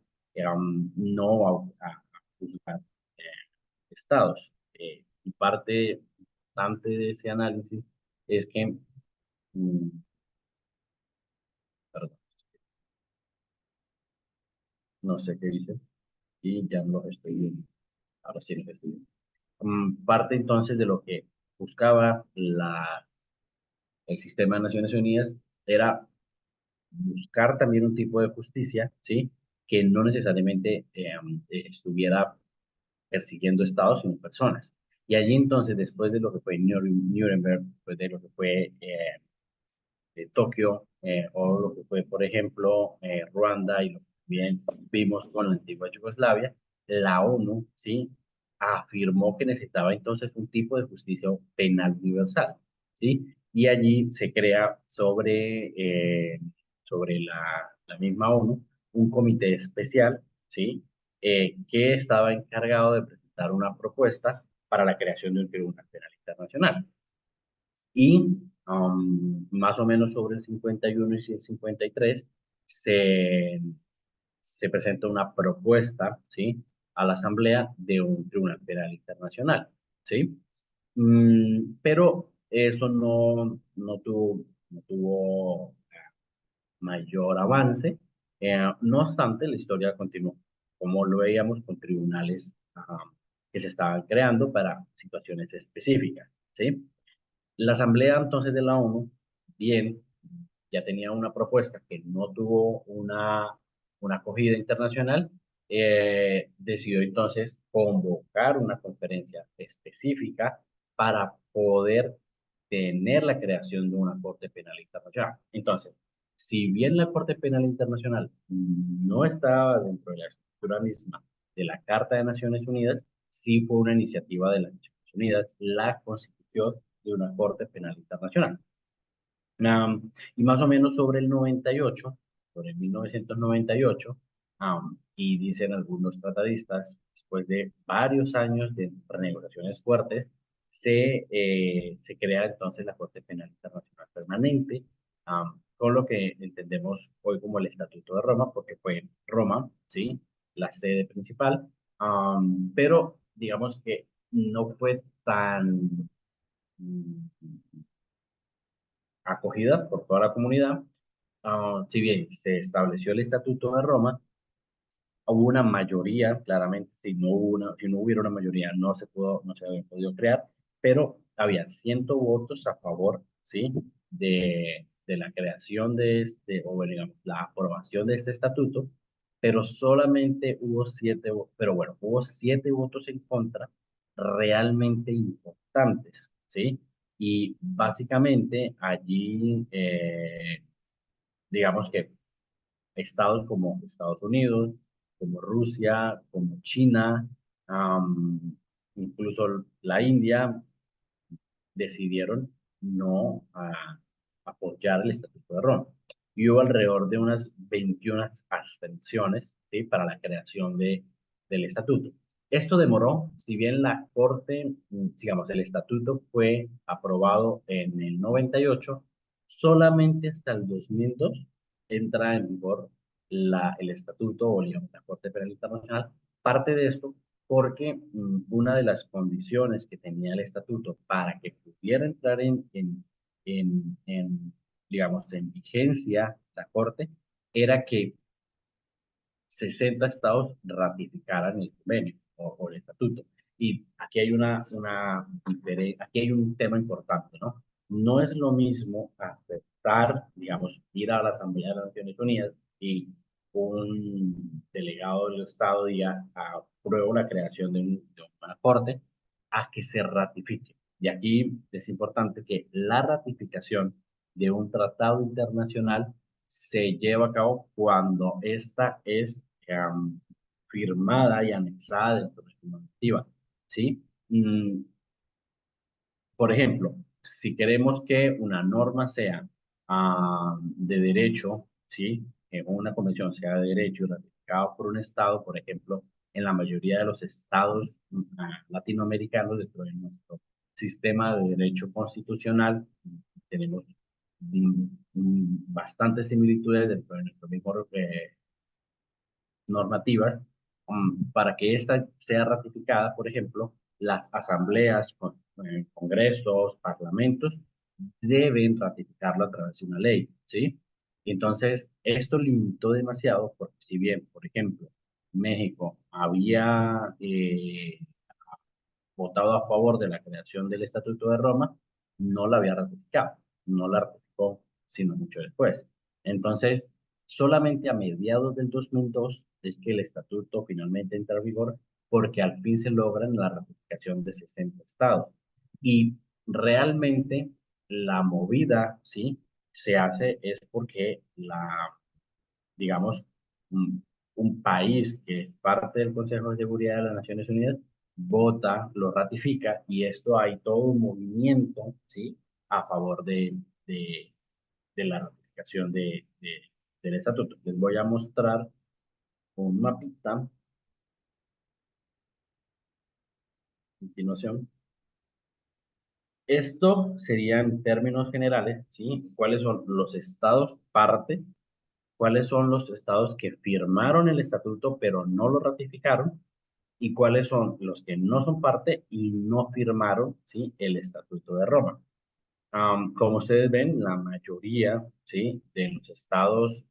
no va a juzgar eh, estados. Y parte importante de ese análisis es que, mm, perdón, no sé qué dice, y ya no estoy viendo. Ahora sí lo estoy viendo. Parte entonces de lo que buscaba el sistema de Naciones Unidas era buscar también un tipo de justicia, ¿sí?, que no necesariamente estuviera persiguiendo estados, sino personas. Y allí entonces, después de lo que fue Nuremberg, después de lo que fue de Tokio, o lo que fue, por ejemplo, Ruanda, y lo que también vimos con la antigua Yugoslavia, la ONU, ¿sí?, afirmó que necesitaba entonces un tipo de justicia penal universal, ¿sí? Y allí se crea sobre la misma ONU un comité especial, ¿sí?, que estaba encargado de presentar una propuesta para la creación de un Tribunal Penal Internacional. Y más o menos sobre el 51 y el 53 se presenta una propuesta, ¿sí?, a la Asamblea de un Tribunal Penal Internacional, ¿sí? Pero eso no tuvo mayor avance. No obstante, la historia continuó, como lo veíamos, con tribunales que se estaban creando para situaciones específicas, ¿sí? La Asamblea entonces de la ONU, bien, ya tenía una propuesta que no tuvo una acogida internacional, decidió entonces convocar una conferencia específica para poder tener la creación de una Corte Penal Internacional. Entonces, si bien la Corte Penal Internacional no estaba dentro de la estructura misma de la Carta de Naciones Unidas, sí fue una iniciativa de las Naciones Unidas la constitución de una Corte Penal Internacional. Y más o menos sobre el 98, sobre el 1998, y dicen algunos tratadistas, después de varios años de renegociaciones fuertes, se crea entonces la Corte Penal Internacional Permanente, con lo que entendemos hoy como el Estatuto de Roma, porque fue Roma, ¿sí?, la sede principal, pero digamos que no fue tan mm, acogida por toda la comunidad. Si bien se estableció el Estatuto de Roma, hubo una mayoría, claramente, si no hubiera una mayoría, no se había podido crear, pero había 100 votos a favor, ¿sí?, de la creación de o digamos, la aprobación de este estatuto, pero solamente hubo 7, pero bueno, hubo 7 votos en contra realmente importantes, ¿sí? Y básicamente allí, digamos que estados como Estados Unidos, como Rusia, como China, am, incluso la India, decidieron no apoyar el Estatuto de Roma. Y hubo alrededor de unas 21 abstenciones, ¿sí?, para la creación del estatuto. Esto demoró, si bien la Corte, digamos, el estatuto fue aprobado en el 98, solamente hasta el 2002 entra en vigor el estatuto o digamos, la Corte Penal Internacional. Parte de esto porque una de las condiciones que tenía el estatuto para que pudiera entrar digamos, en vigencia la Corte era que 60 estados ratificaran el convenio o el estatuto. Y aquí hay aquí hay un tema importante, ¿no? No es lo mismo aceptar, digamos, ir a la Asamblea de las Naciones Unidas y un delegado del Estado diga, apruebo la creación de una corte, a que se ratifique. Y aquí es importante que la ratificación de un tratado internacional se lleva a cabo cuando esta es firmada y anexada dentro de su normativa, ¿sí? Por ejemplo, si queremos que una norma sea de derecho, ¿sí?, una convención sea de derecho y ratificada por un Estado, por ejemplo, en la mayoría de los estados latinoamericanos, dentro de nuestro sistema de derecho constitucional, tenemos bastantes similitudes dentro de nuestro mismo normativas. Para que ésta sea ratificada, por ejemplo, las asambleas, congresos, parlamentos, deben ratificarlo a través de una ley, ¿sí? Y entonces, esto limitó demasiado, porque si bien, por ejemplo, México había votado a favor de la creación del Estatuto de Roma, no la había ratificado, no la ratificó sino mucho después. Entonces, solamente a mediados del 2002 es que el estatuto finalmente entra en vigor porque al fin se logra la ratificación de 60 estados. Y realmente la movida, ¿sí?, se hace es porque digamos, un país que es parte del Consejo de Seguridad de las Naciones Unidas vota, lo ratifica y esto hay todo un movimiento, ¿sí?, a favor de, de la ratificación del estatuto. Les voy a mostrar un mapita. continuación. Esto sería en términos generales, ¿sí? ¿Cuáles son los estados parte? ¿Cuáles son los estados que firmaron el estatuto pero no lo ratificaron? ¿Y cuáles son los que no son parte y no firmaron, ¿sí? el Estatuto de Roma? Como ustedes ven, la mayoría, ¿sí? de los estados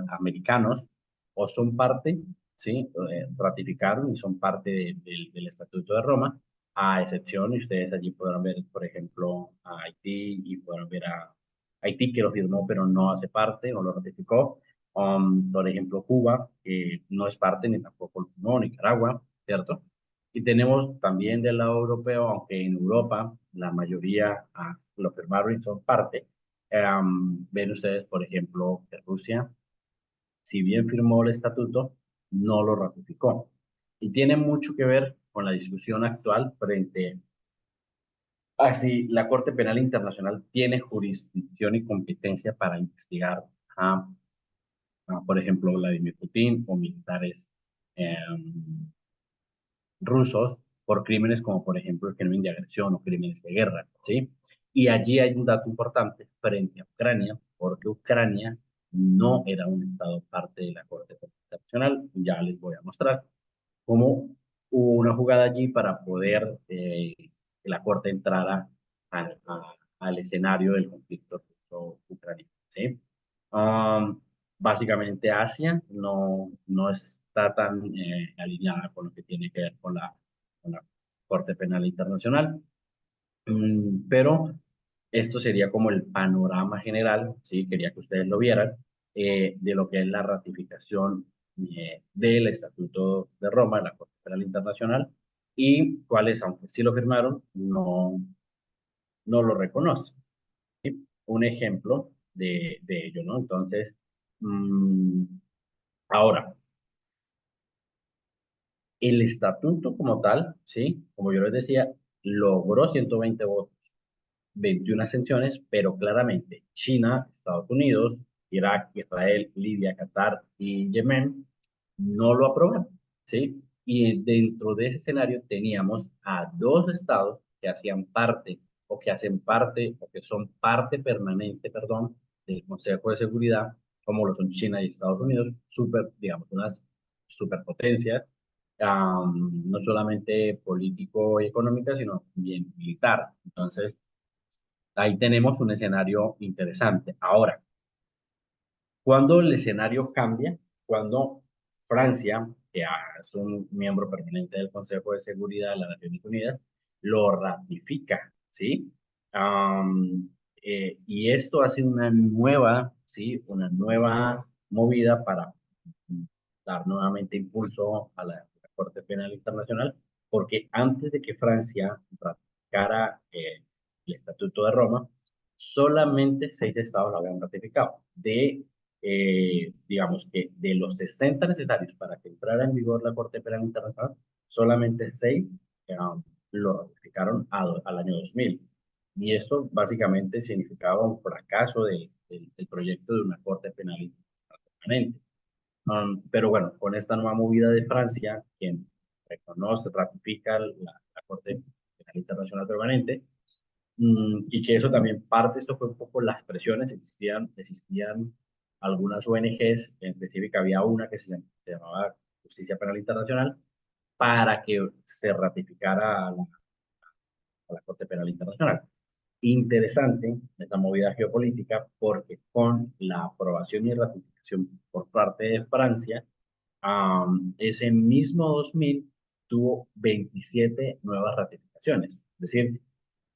americanos o son parte, ¿sí? Ratificaron y son parte del Estatuto de Roma, a excepción, y ustedes allí podrán ver, por ejemplo, a Haití y podrán ver a Haití que lo firmó pero no hace parte o lo ratificó. Por ejemplo, Cuba, que no es parte ni tampoco lo firmó, Nicaragua, ¿cierto? Y tenemos también del lado europeo, aunque en Europa la mayoría lo firmaron y son parte. Ven ustedes, por ejemplo, que Rusia, si bien firmó el estatuto, no lo ratificó. Y tiene mucho que ver con la discusión actual frente a si la Corte Penal Internacional tiene jurisdicción y competencia para investigar por ejemplo, Vladimir Putin o militares eh, rusos por crímenes como, por ejemplo, el crimen de agresión o crímenes de guerra, ¿sí? Y allí hay un dato importante frente a Ucrania, porque Ucrania no era un estado parte de la Corte Internacional. Ya les voy a mostrar cómo hubo una jugada allí para poder que la Corte entrara al escenario del conflicto ruso-ucraniano, ¿sí? Um, Básicamente Asia no está tan alineada con lo que tiene que ver con la Corte Penal Internacional. Pero esto sería como el panorama general, ¿sí? Quería que ustedes lo vieran, de lo que es la ratificación del Estatuto de Roma, de la Corte Penal Internacional, y cuáles, aunque sí lo firmaron, no lo reconocen. ¿Sí? Un ejemplo de ello, ¿no? Entonces, mm, ahora, el estatuto como tal, ¿sí? Como yo les decía, logró 120 votos, 21 ascensiones, pero claramente China, Estados Unidos, Irak, Israel, Libia, Qatar y Yemen no lo aprobaron, ¿sí? Y dentro de ese escenario teníamos a dos estados que hacían parte o que hacen parte o que son parte permanente, perdón, del Consejo de Seguridad, como lo son China y Estados Unidos, super, digamos, unas superpotencias, no solamente político y económica, sino también militar. Entonces, ahí tenemos un escenario interesante. Ahora, cuando el escenario cambia, cuando Francia, que es un miembro permanente del Consejo de Seguridad de las Naciones Unidas, lo ratifica, ¿sí? Y esto hace una nueva, ¿sí? Una nueva movida para dar nuevamente impulso a la Corte Penal Internacional, porque antes de que Francia ratificara el Estatuto de Roma, solamente 6 estados lo habían ratificado. Digamos que de los 60 necesarios para que entrara en vigor la Corte Penal Internacional, solamente 6 lo ratificaron al año 2000. Y esto básicamente significaba un fracaso del proyecto de una Corte Penal Internacional permanente. Pero bueno, con esta nueva movida de Francia, quien reconoce, ratifica la Corte Penal Internacional Permanente, y que eso también parte, esto fue un poco las presiones, existían algunas ONGs, en específico había una que se llamaba Justicia Penal Internacional, para que se ratificara a la Corte Penal Internacional. Interesante esta movida geopolítica porque con la aprobación y ratificación por parte de Francia, ese mismo 2000 tuvo 27 nuevas ratificaciones. Es decir,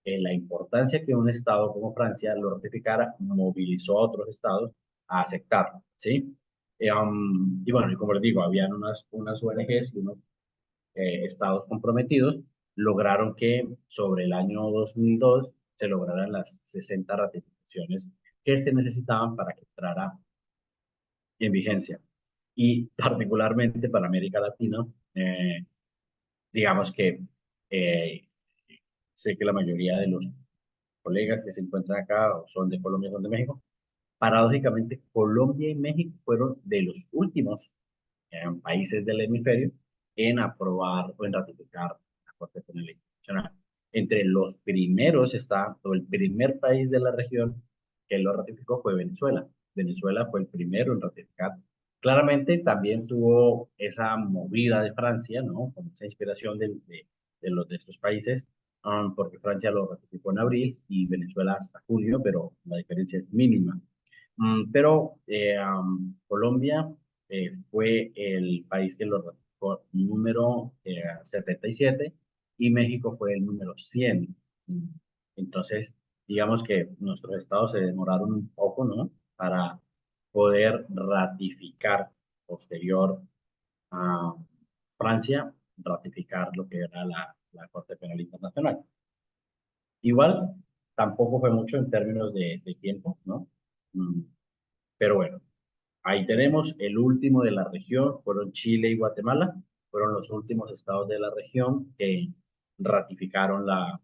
la importancia que un estado como Francia lo ratificara movilizó a otros estados a aceptarlo, ¿sí? Y bueno, y como les digo, habían unas ONGs y unos estados comprometidos, lograron que sobre el año 2002 se lograran las 60 ratificaciones que se necesitaban para que entrara en vigencia. Y particularmente para América Latina, digamos que eh, sé que la mayoría de los colegas que se encuentran acá son de Colombia, son de México. Paradójicamente, Colombia y México fueron de los últimos países del hemisferio en aprobar o en ratificar la Corte Penal Internacional. Entre los primeros está, o el primer país de la región que lo ratificó fue Venezuela. Venezuela fue el primero en ratificar. Claramente también tuvo esa movida de Francia, ¿no? Con esa inspiración de estos países, porque Francia lo ratificó en abril y Venezuela hasta junio, pero la diferencia es mínima. Pero Colombia fue el país que lo ratificó número 77 y México fue el número 100. Mm, Entonces, digamos que nuestros estados se demoraron un poco, ¿no? Para poder ratificar posterior a Francia, ratificar lo que era la Corte Penal Internacional. Igual, tampoco fue mucho en términos de tiempo, ¿no? Mm, Pero bueno, ahí tenemos el último de la región, fueron Chile y Guatemala, fueron los últimos estados de la región que ratificaron la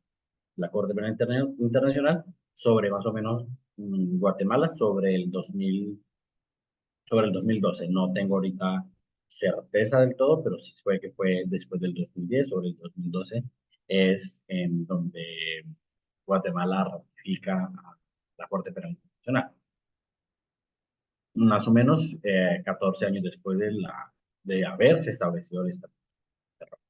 Corte Penal Internacional sobre más o menos Guatemala sobre el 2012. No tengo ahorita certeza del todo, pero sí fue que fue después del 2010, sobre el 2012 es en donde Guatemala ratifica a la Corte Penal Internacional. Más o menos 14 años después de haberse establecido el Estatuto de Roma.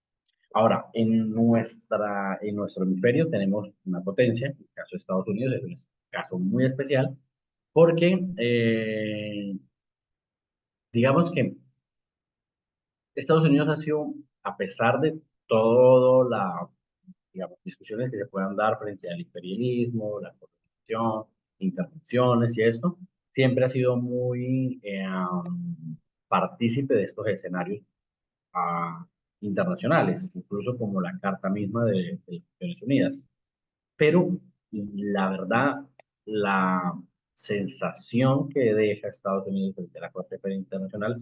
Ahora, en nuestro hemisferio tenemos una potencia, en el caso de Estados Unidos es un caso muy especial, porque digamos que Estados Unidos ha sido, a pesar de todas las digamos, discusiones que se puedan dar frente al imperialismo, la colonización, intervenciones y esto, siempre ha sido muy partícipe de estos escenarios internacionales, incluso como la Carta misma de las Naciones Unidas. Pero la verdad, la sensación que deja Estados Unidos frente a la Corte Penal Internacional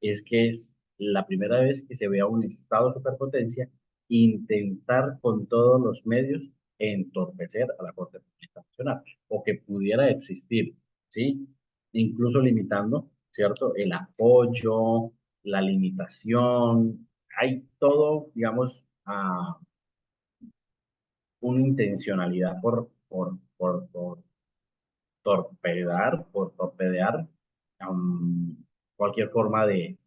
es que es la primera vez que se ve a un Estado superpotencia intentar con todos los medios entorpecer a la Corte Penal Internacional o que pudiera existir, ¿sí? Incluso limitando, ¿cierto? El apoyo, la limitación, hay todo, digamos, una intencionalidad por torpedear um, cualquier forma de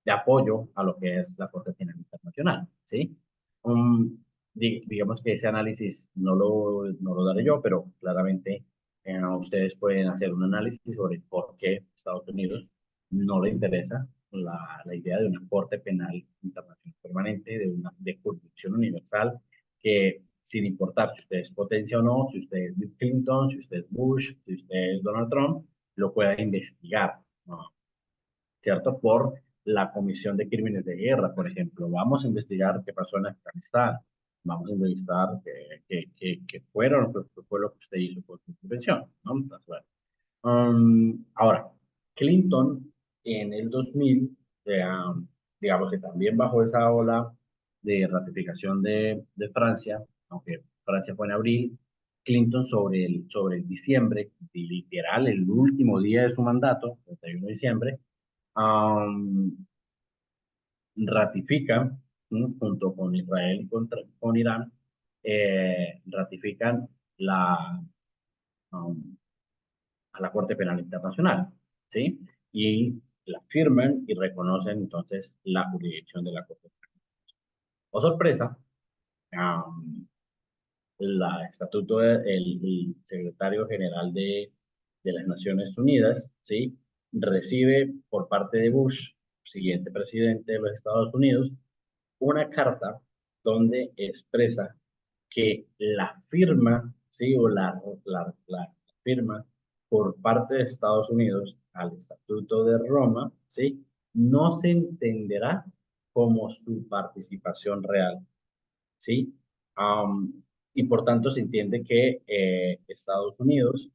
apoyo a lo que es la Corte Penal Internacional, ¿sí? Digamos que ese análisis no lo daré yo, pero claramente ustedes pueden hacer un análisis sobre por qué Estados Unidos no le interesa la idea de una Corte Penal Internacional permanente, de jurisdicción universal, que sin importar si usted es potencia o no, si usted es Bill Clinton, si usted es Bush, si usted es Donald Trump, lo pueda investigar, ¿no? ¿Cierto? Por la Comisión de Crímenes de Guerra, por ejemplo. Vamos a investigar qué pasó en Afganistán. Vamos a investigar qué fue lo que usted hizo con su intervención, ¿no? Entonces, bueno. Ahora, Clinton en el 2000, digamos que también bajo esa ola de ratificación de Francia, aunque Francia fue en abril, Clinton sobre el diciembre, literal, el último día de su mandato, 31 de diciembre, um, ratifican, junto con Israel y con Irán, ratifican um, a la Corte Penal Internacional, ¿sí? Y la firman y reconocen entonces la jurisdicción de la Corte Penal. O sorpresa, um, el secretario general de las Naciones Unidas, ¿sí? Recibe por parte de Bush, siguiente presidente de los Estados Unidos, una carta donde expresa que la firma, ¿sí? O la firma por parte de Estados Unidos al Estatuto de Roma, ¿sí? No se entenderá como su participación real, ¿sí? Um, y por tanto se entiende que Estados Unidos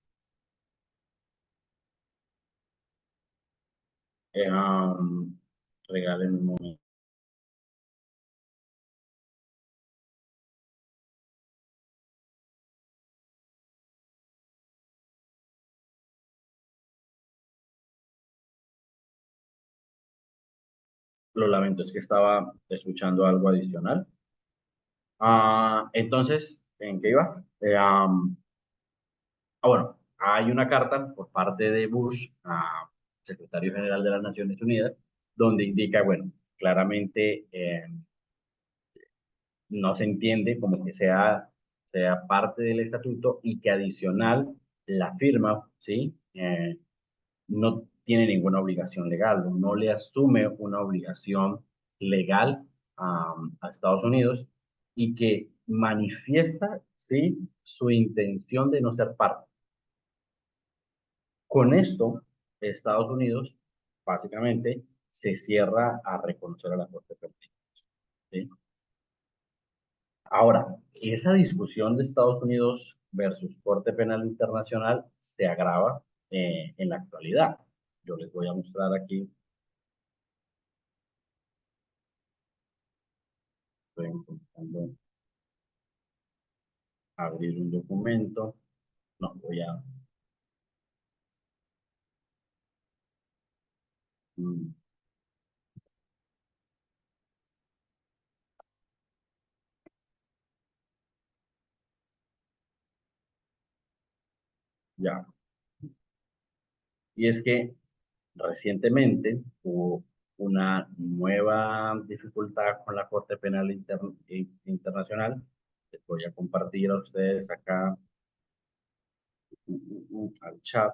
regalen un momento. Lo lamento, es que estaba escuchando algo adicional. Entonces, ¿en qué iba? Bueno, hay una carta por parte de Bush, secretario general de las Naciones Unidas, donde indica, bueno, claramente no se entiende como que sea parte del estatuto y que adicional la firma, ¿sí? No tiene ninguna obligación legal, no le asume una obligación legal a Estados Unidos y que manifiesta, ¿sí? Su intención de no ser parte. Con esto, Estados Unidos básicamente se cierra a reconocer a la Corte Penal, ¿sí? Ahora, esa discusión de Estados Unidos versus Corte Penal Internacional se agrava en la actualidad. Yo les voy a mostrar aquí, estoy intentando abrir un documento. No, voy a... mm, ya. Y es que recientemente hubo una nueva dificultad con la Corte Penal Internacional. Les voy a compartir a ustedes acá al chat.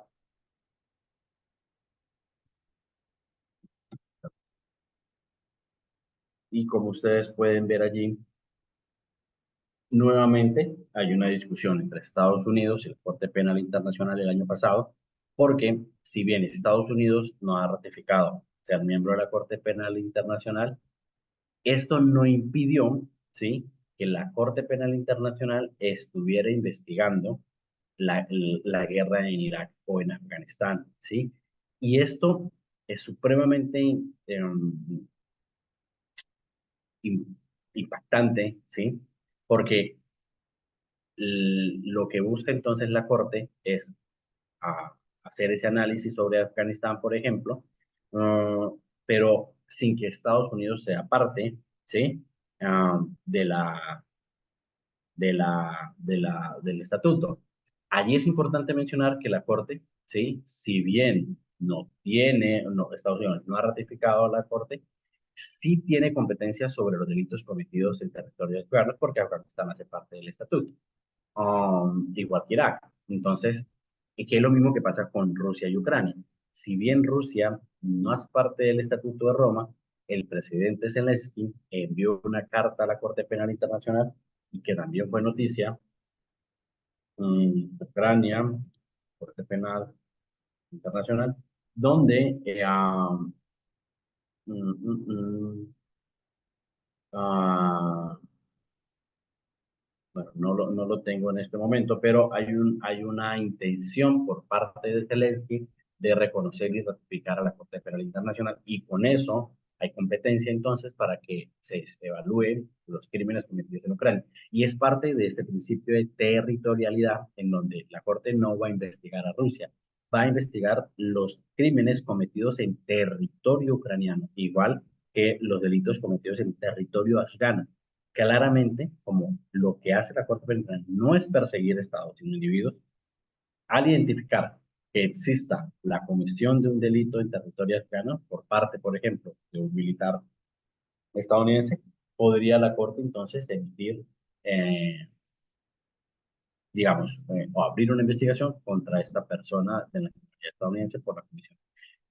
Y como ustedes pueden ver allí, nuevamente hay una discusión entre Estados Unidos y la Corte Penal Internacional el año pasado, porque si bien Estados Unidos no ha ratificado ser miembro de la Corte Penal Internacional, esto no impidió, ¿sí?, que la Corte Penal Internacional estuviera investigando la guerra en Irak o en Afganistán, ¿sí? Y esto es supremamente impactante, ¿sí? Porque lo que busca entonces la Corte es hacer ese análisis sobre Afganistán, por ejemplo, pero sin que Estados Unidos sea parte, ¿sí? De del estatuto. Allí es importante mencionar que la Corte, ¿sí? Si bien Estados Unidos no ha ratificado la Corte, sí tiene competencias sobre los delitos cometidos en territorio afgano porque Afganistán hace parte del estatuto, igual que Irak. Entonces, que es lo mismo que pasa con Rusia y Ucrania. Si bien Rusia no es parte del Estatuto de Roma, el presidente Zelensky envió una carta a la Corte Penal Internacional y que también fue noticia, Ucrania, Corte Penal Internacional, donde mm, mm, mm, ah, bueno, no lo tengo en este momento, pero hay una intención por parte de Zelensky de reconocer y ratificar a la Corte Penal Internacional y con eso hay competencia entonces para que se evalúen los crímenes cometidos en Ucrania. Y es parte de este principio de territorialidad en donde la Corte no va a investigar a Rusia, va a investigar los crímenes cometidos en territorio ucraniano, igual que los delitos cometidos en territorio afgano. Claramente, como lo que hace la Corte Penal no es perseguir estados, sino individuos, al identificar que exista la comisión de un delito en territorio afgano por parte, por ejemplo, de un militar estadounidense, podría la Corte entonces emitir, eh, digamos, o abrir una investigación contra esta persona de la comunidad estadounidense por la comisión.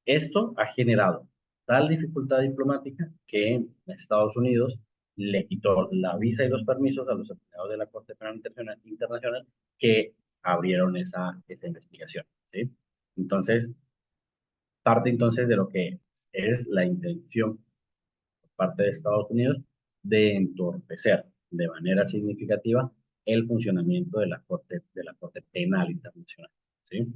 Esto ha generado tal dificultad diplomática que Estados Unidos le quitó la visa y los permisos a los empleados de la Corte Penal Internacional que abrieron esa investigación, ¿sí? Entonces, parte entonces de lo que es la intención por parte de Estados Unidos de entorpecer de manera significativa el funcionamiento de la Corte Penal Internacional, ¿sí?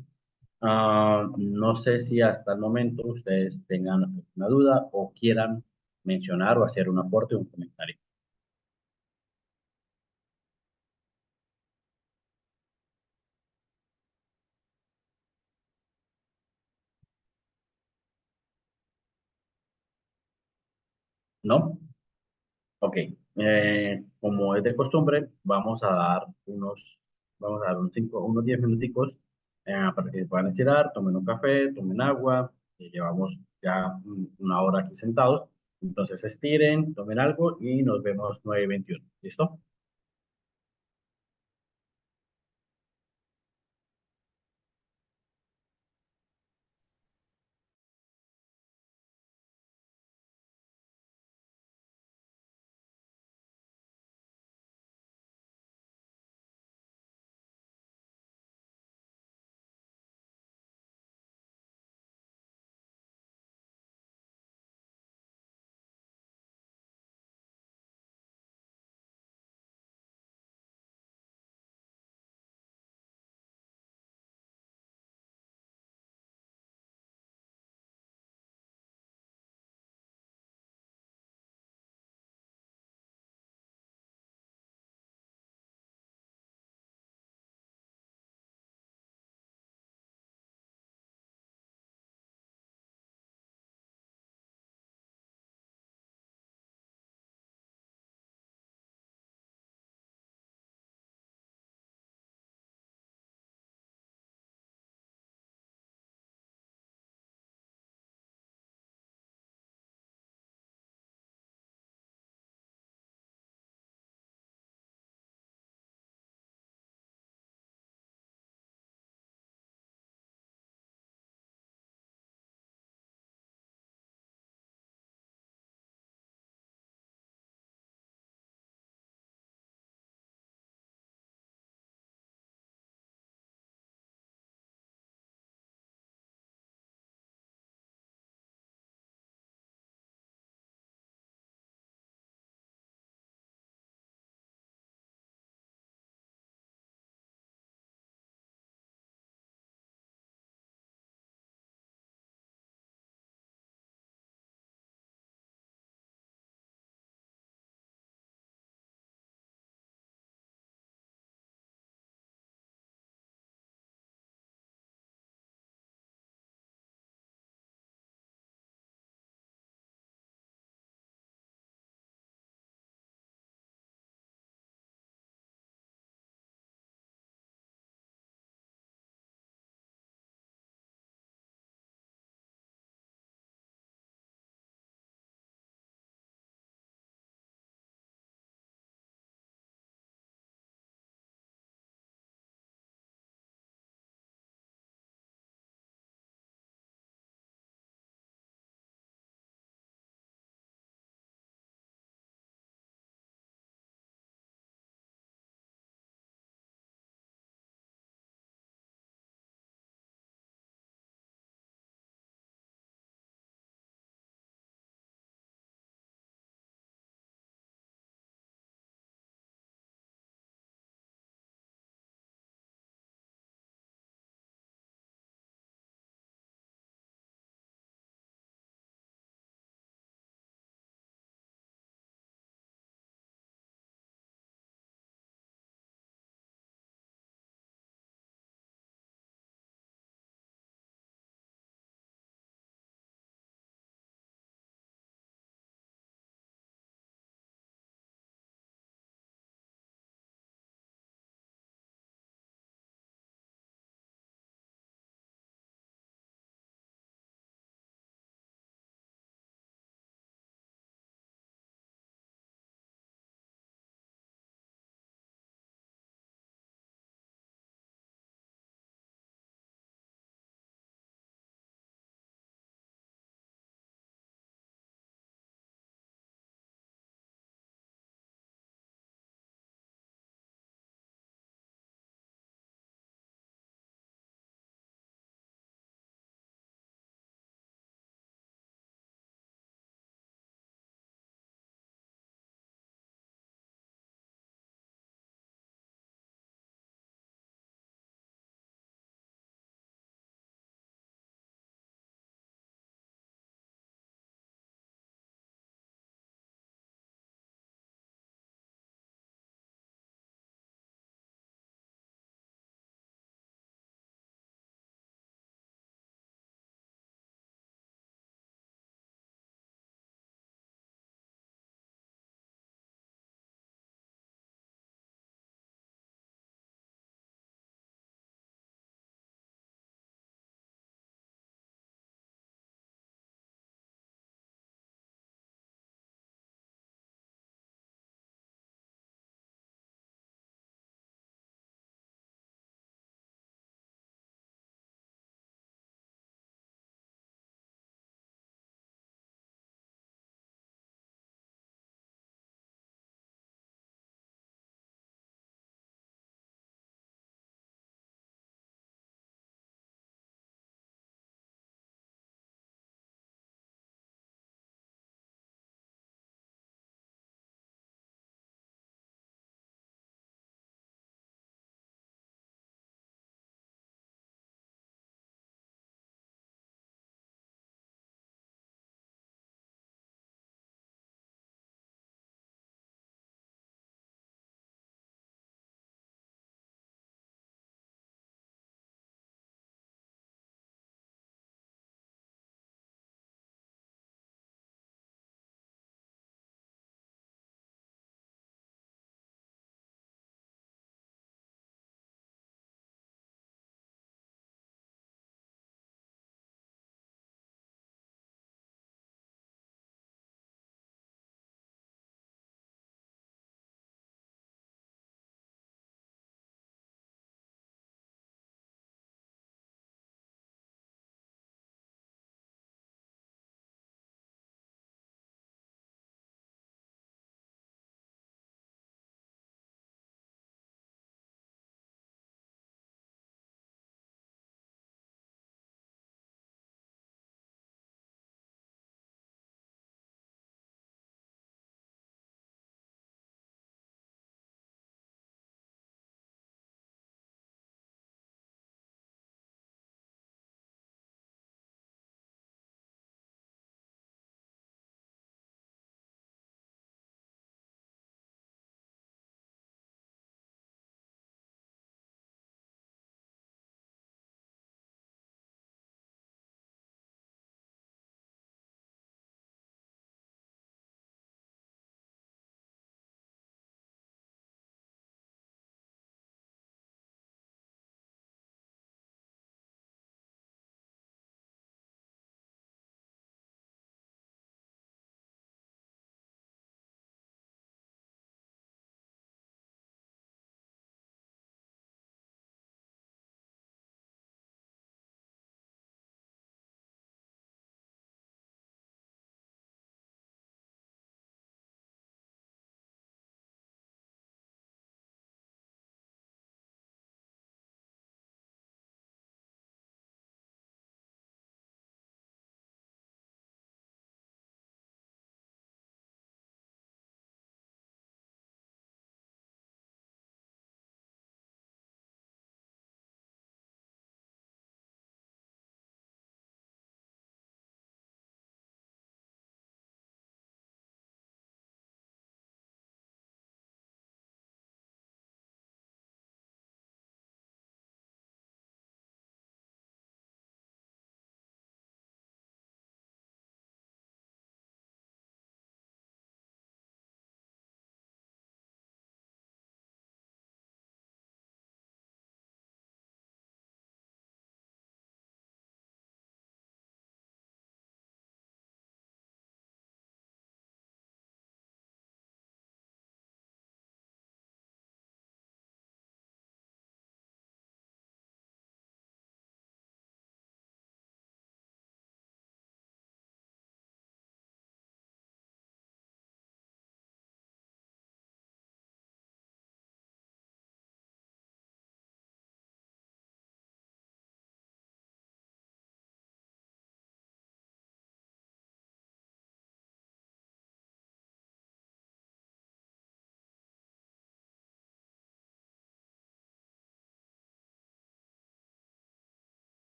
No sé si hasta el momento ustedes tengan alguna duda o quieran mencionar o hacer un aporte o un comentario. ¿No? Ok. Como es de costumbre, vamos a dar unos 10 minuticos para que puedan estirar, tomen un café, tomen agua, llevamos ya una hora aquí sentados. Entonces estiren, tomen algo y nos vemos 9:21. ¿Listo?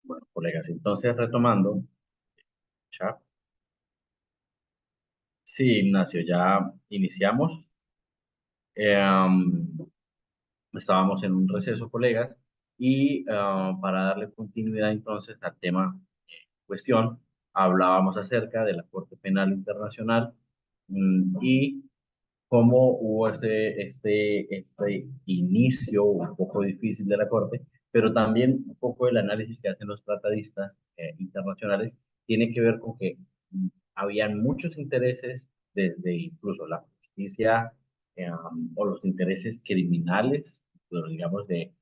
Bueno, colegas, entonces retomando, ya. Sí, Ignacio, ya iniciamos. Em, Estábamos en un receso, colegas, y para darle continuidad entonces al tema en cuestión, hablábamos acerca de la Corte Penal Internacional y cómo hubo este inicio un poco difícil de la Corte, pero también un poco el análisis que hacen los tratadistas internacionales tiene que ver con que habían muchos intereses desde incluso la justicia o los intereses criminales, pero digamos de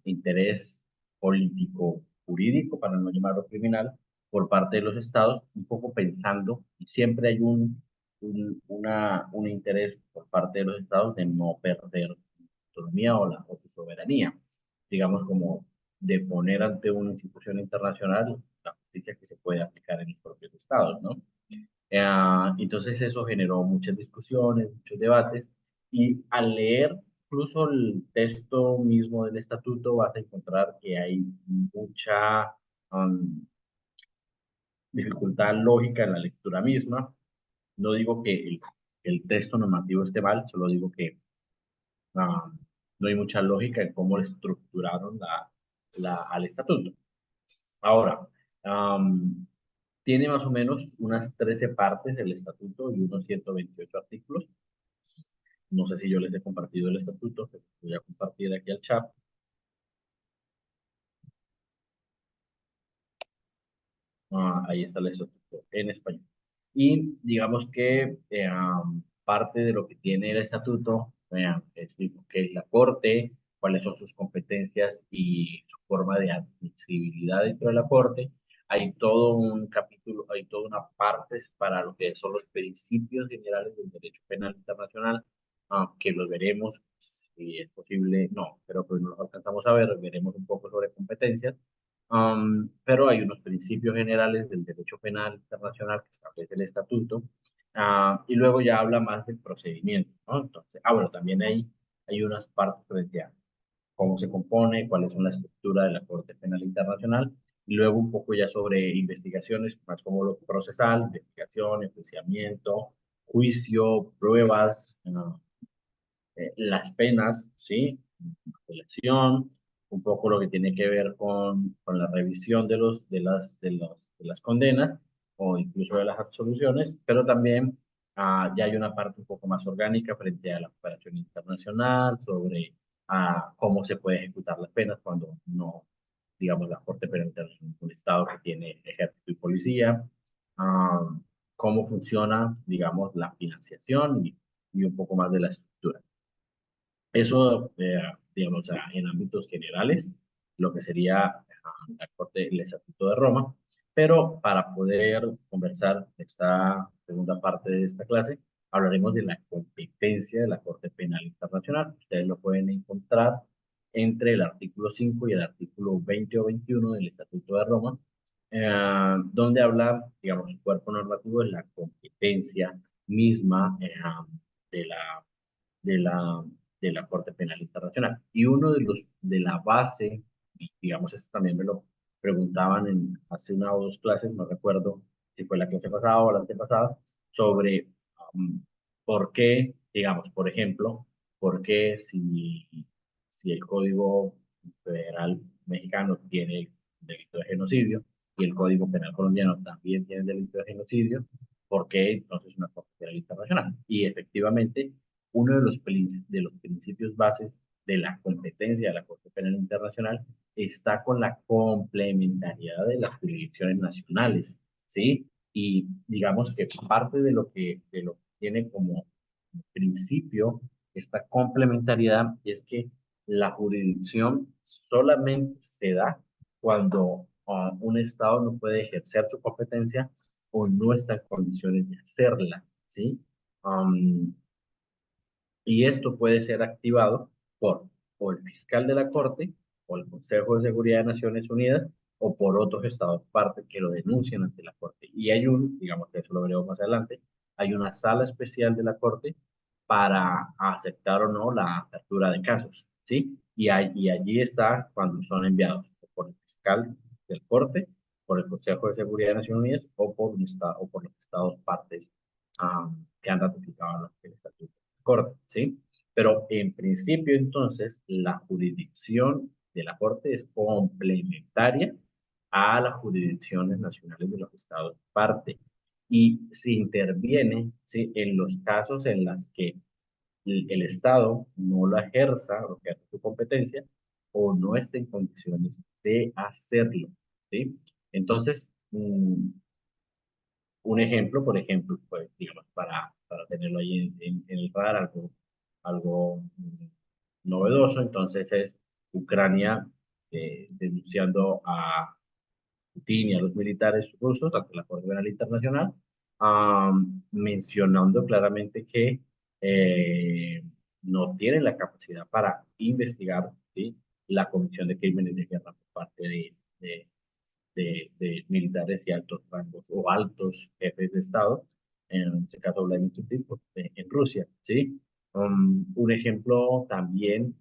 interés político jurídico, para no llamarlo criminal, por parte de los estados, un poco pensando, y siempre hay un interés por parte de los estados de no perder autonomía o su soberanía, digamos como de poner ante una institución internacional la justicia que se puede aplicar en los propios estados, ¿no? Entonces eso generó muchas discusiones, muchos debates, y al leer incluso el texto mismo del estatuto vas a encontrar que hay mucha um, dificultad lógica en la lectura misma. No digo que el texto normativo esté mal, solo digo que ah, no hay mucha lógica en cómo le estructuraron al estatuto. Ahora, tiene más o menos unas 13 partes del estatuto y unos 128 artículos. No sé si yo les he compartido el estatuto, pero voy a compartir aquí al chat. Ahí está el estatuto en español. Y digamos que parte de lo que tiene el estatuto es que es la Corte, cuáles son sus competencias y su forma de admisibilidad dentro de la Corte. Hay todo un capítulo, hay toda una parte para lo que son los principios generales del derecho penal internacional, que los veremos, si es posible, no, pero pues no los alcanzamos a ver, veremos un poco sobre competencias. Pero hay unos principios generales del derecho penal internacional que establece el estatuto, y luego ya habla más del procedimiento, ¿no? Entonces, bueno, también hay unas partes frente a cómo se compone, cuáles son la estructura de la Corte Penal Internacional, y luego un poco ya sobre investigaciones, más como lo procesal, investigación, enjuiciamiento, juicio, pruebas, las penas, ¿sí? Elección, un poco lo que tiene que ver con la revisión de las condenas o incluso de las absoluciones, pero también ya hay una parte un poco más orgánica frente a la cooperación internacional, sobre cómo se puede ejecutar las penas cuando no, digamos, la Corte Penal Internacional es un Estado que tiene ejército y policía, ah, cómo funciona, digamos, la financiación y un poco más de la estructura. Eso, digamos, en ámbitos generales, lo que sería la Corte, el Estatuto de Roma, pero para poder conversar esta segunda parte de esta clase, hablaremos de la competencia de la Corte Penal Internacional. Ustedes lo pueden encontrar entre el artículo 5 y el artículo 20 o 21 del Estatuto de Roma, donde habla, digamos, su cuerpo normativo de la competencia misma de la de la, de la Corte Penal Internacional. Y uno de la base, y digamos, esto también me lo preguntaban hace una o dos clases, no recuerdo si fue la clase pasada o la antepasada, sobre por qué, digamos, por ejemplo, por qué si el Código Federal mexicano tiene el delito de genocidio y el Código Penal colombiano también tiene el delito de genocidio, ¿por qué entonces una Corte Penal Internacional? Y efectivamente, uno de los principios bases de la competencia de la Corte Penal Internacional está con la complementariedad de las jurisdicciones nacionales, ¿sí? Y digamos que parte de lo que tiene como principio esta complementariedad es que la jurisdicción solamente se da cuando un Estado no puede ejercer su competencia o no está en condiciones de hacerla, ¿sí? Um, y esto puede ser activado por o el fiscal de la Corte, o el Consejo de Seguridad de Naciones Unidas, o por otros estados parte que lo denuncian ante la Corte. Y hay digamos que eso lo veremos más adelante, hay una sala especial de la Corte para aceptar o no la apertura de casos, ¿sí? Y allí está cuando son enviados por el fiscal del Corte, por el Consejo de Seguridad de Naciones Unidas o por, un estado, o por los estados partes que han ratificado el Estatuto del Corte, ¿sí? Pero en principio, entonces, la jurisdicción de la Corte es complementaria a las jurisdicciones nacionales de los estados parte y se interviene, ¿sí? En los casos en los que el Estado no lo ejerza, lo que es su competencia, o no esté en condiciones de hacerlo, ¿sí? Entonces, un ejemplo, por ejemplo, pues, digamos, para tenerlo ahí en el radar, algo novedoso, entonces es Ucrania denunciando a Putin y a los militares rusos ante la Corte Penal Internacional, mencionando claramente que eh, no tienen la capacidad para investigar, ¿sí? La comisión de crímenes de guerra por parte de, de militares y altos rangos o altos jefes de Estado, en este caso Vladimir Putin, pues, en Rusia, ¿sí? Un ejemplo también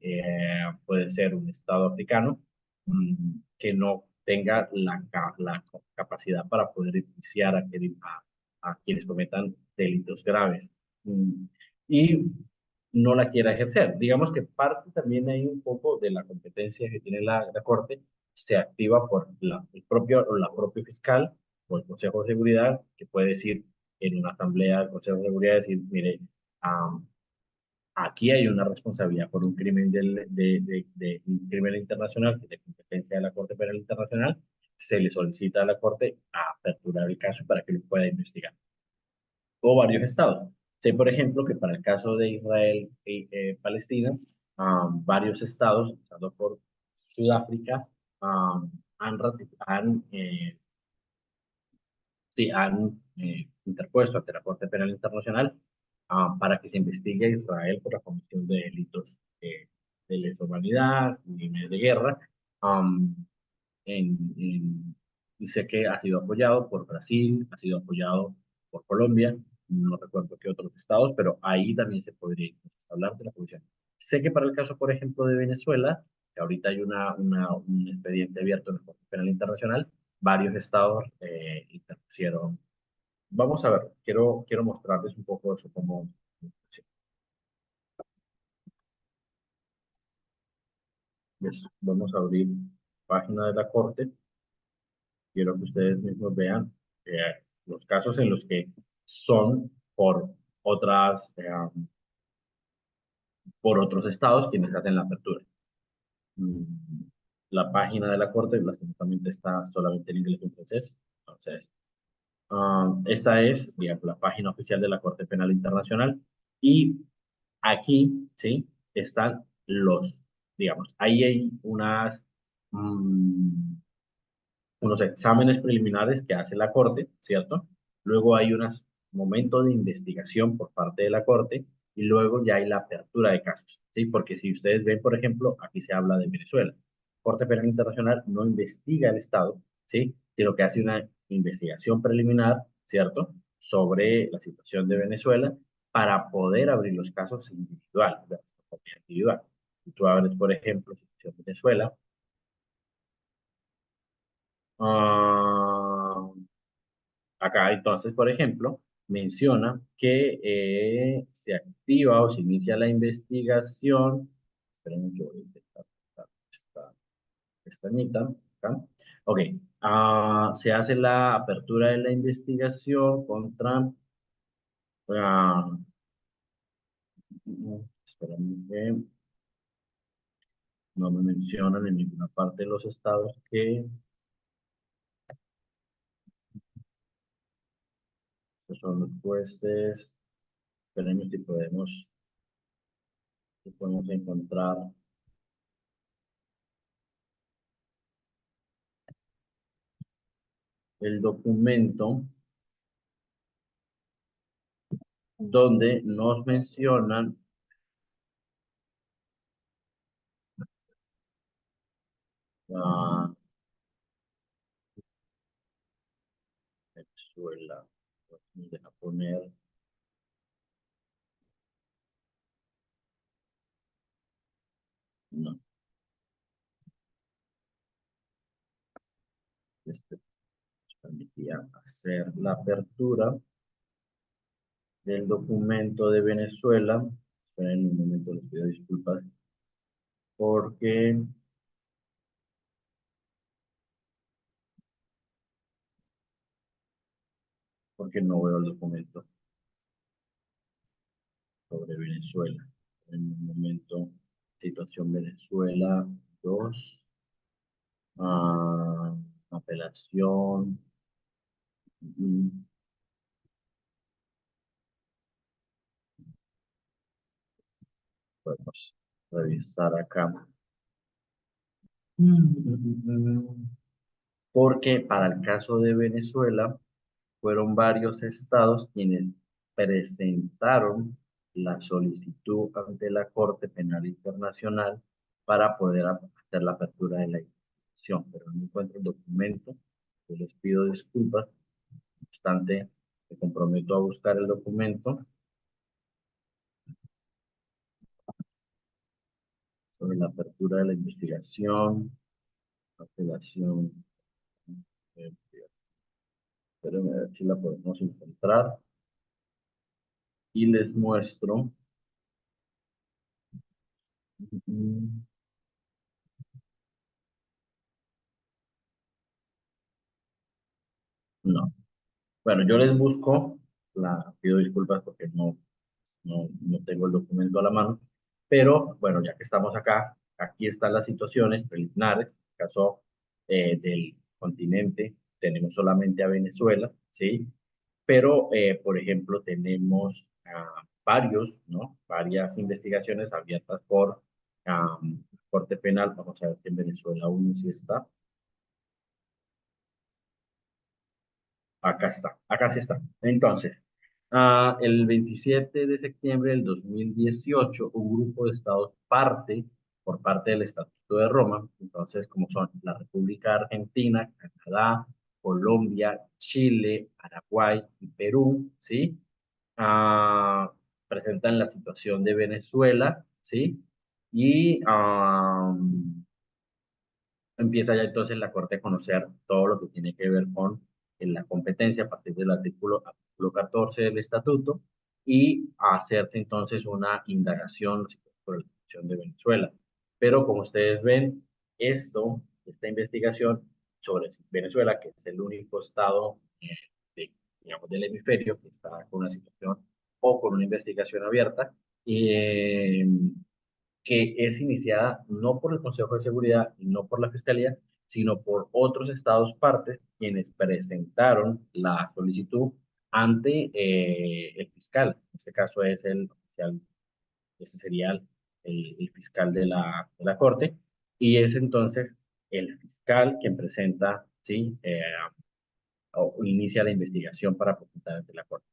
puede ser un Estado africano que no tenga la capacidad para poder enjuiciar a quienes cometan delitos graves. Mm, y no la quiera ejercer. Digamos que parte también hay un poco de la competencia que tiene la Corte se activa por la propio fiscal o el Consejo de Seguridad, que puede decir en una asamblea del Consejo de Seguridad, decir, mire, aquí hay una responsabilidad por un crimen de un crimen internacional, que es de competencia de la Corte Penal Internacional, se le solicita a la Corte a aperturar el caso para que lo pueda investigar. O varios estados. Sé, por ejemplo, que para el caso de Israel y Palestina, varios estados, empezando por Sudáfrica, han interpuesto ante la Corte Penal Internacional para que se investigue a Israel por la comisión de delitos de lesa humanidad, crímenes de guerra. um, y sé que ha sido apoyado por Brasil, ha sido apoyado por Colombia, no recuerdo qué otros estados, pero ahí también se podría hablar de la comisión. Sé que para el caso, por ejemplo, de Venezuela, que ahorita hay un expediente abierto en la Corte Penal Internacional, varios estados interpusieron. Vamos a ver, quiero mostrarles un poco eso como... Sí, vamos a abrir página de la Corte. Quiero que ustedes mismos vean los casos en los que son por otros estados quienes hacen la apertura. Mm, La página de la Corte, lastimosamente, está solamente en inglés y en francés. Entonces, esta es, digamos, la página oficial de la Corte Penal Internacional. Y aquí, ¿sí? Están digamos, ahí hay unos exámenes preliminares que hace la Corte, ¿cierto? Luego hay unos momentos de investigación por parte de la Corte y luego ya hay la apertura de casos, ¿sí? Porque si ustedes ven, por ejemplo, aquí se habla de Venezuela. Corte Penal Internacional no investiga el Estado, ¿sí? Sino que hace una investigación preliminar, ¿cierto? Sobre la situación de Venezuela para poder abrir los casos individuales, individual. Si tú abres, por ejemplo, situación de Venezuela, ah, acá entonces, por ejemplo, menciona que se activa o se inicia la investigación. Esperen que voy a intentar esta pestañita. Acá. Ok. Se hace la apertura de la investigación contra... ah, esperen que no me mencionan en ninguna parte de los estados que son los jueces. Esperen si podemos encontrar el documento donde nos mencionan Venezuela. Me deja poner, no, Este nos permitía hacer la apertura del documento de Venezuela. Esperen un momento, les pido disculpas porque no veo el documento sobre Venezuela. En un momento, situación Venezuela 2, apelación. Podemos revisar acá. Porque para el caso de Venezuela, fueron varios estados quienes presentaron la solicitud ante la Corte Penal Internacional para poder hacer la apertura de la investigación, pero no encuentro el documento. Yo les pido disculpas, no obstante, me comprometo a buscar el documento sobre la apertura de la investigación, apelación. Espérenme a ver si la podemos encontrar y les muestro. No. Bueno, yo les busco, pido disculpas porque no tengo el documento a la mano, pero bueno, ya que estamos acá, aquí están las situaciones preliminares. En el caso del continente, tenemos solamente a Venezuela, ¿sí? Pero, por ejemplo, tenemos varias investigaciones abiertas por Corte Penal. Vamos a ver si en Venezuela aún sí está. Acá sí está. Entonces, el 27 de septiembre del 2018, un grupo de estados por parte del Estatuto de Roma, entonces, como son la República Argentina, Canadá, Colombia, Chile, Paraguay y Perú, ¿sí? Presentan la situación de Venezuela, ¿sí? Y empieza ya entonces la Corte a conocer todo lo que tiene que ver con la competencia a partir del artículo 14 del Estatuto y a hacerse entonces una indagación sobre la situación de Venezuela. Pero como ustedes ven, esta investigación sobre Venezuela, que es el único estado digamos, del hemisferio que está con una situación o con una investigación abierta, que es iniciada no por el Consejo de Seguridad y no por la Fiscalía, sino por otros estados partes quienes presentaron la solicitud ante el fiscal. En este caso es el oficial, ese sería el fiscal de la Corte, y es entonces el fiscal quien presenta, ¿sí? O inicia la investigación para presentar ante la Corte.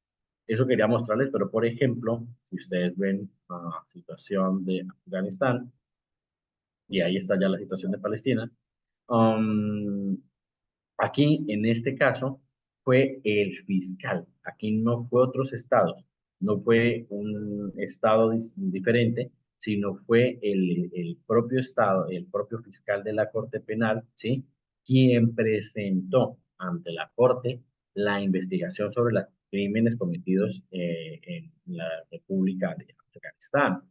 Eso quería mostrarles, pero por ejemplo, si ustedes ven la situación de Afganistán, y ahí está ya la situación de Palestina. Aquí, en este caso, fue el fiscal. Aquí no fue otros estados, no fue un estado diferente, sino fue el propio estado, el propio fiscal de la Corte Penal, ¿sí? Quien presentó ante la Corte la investigación sobre los crímenes cometidos en la República de Afganistán.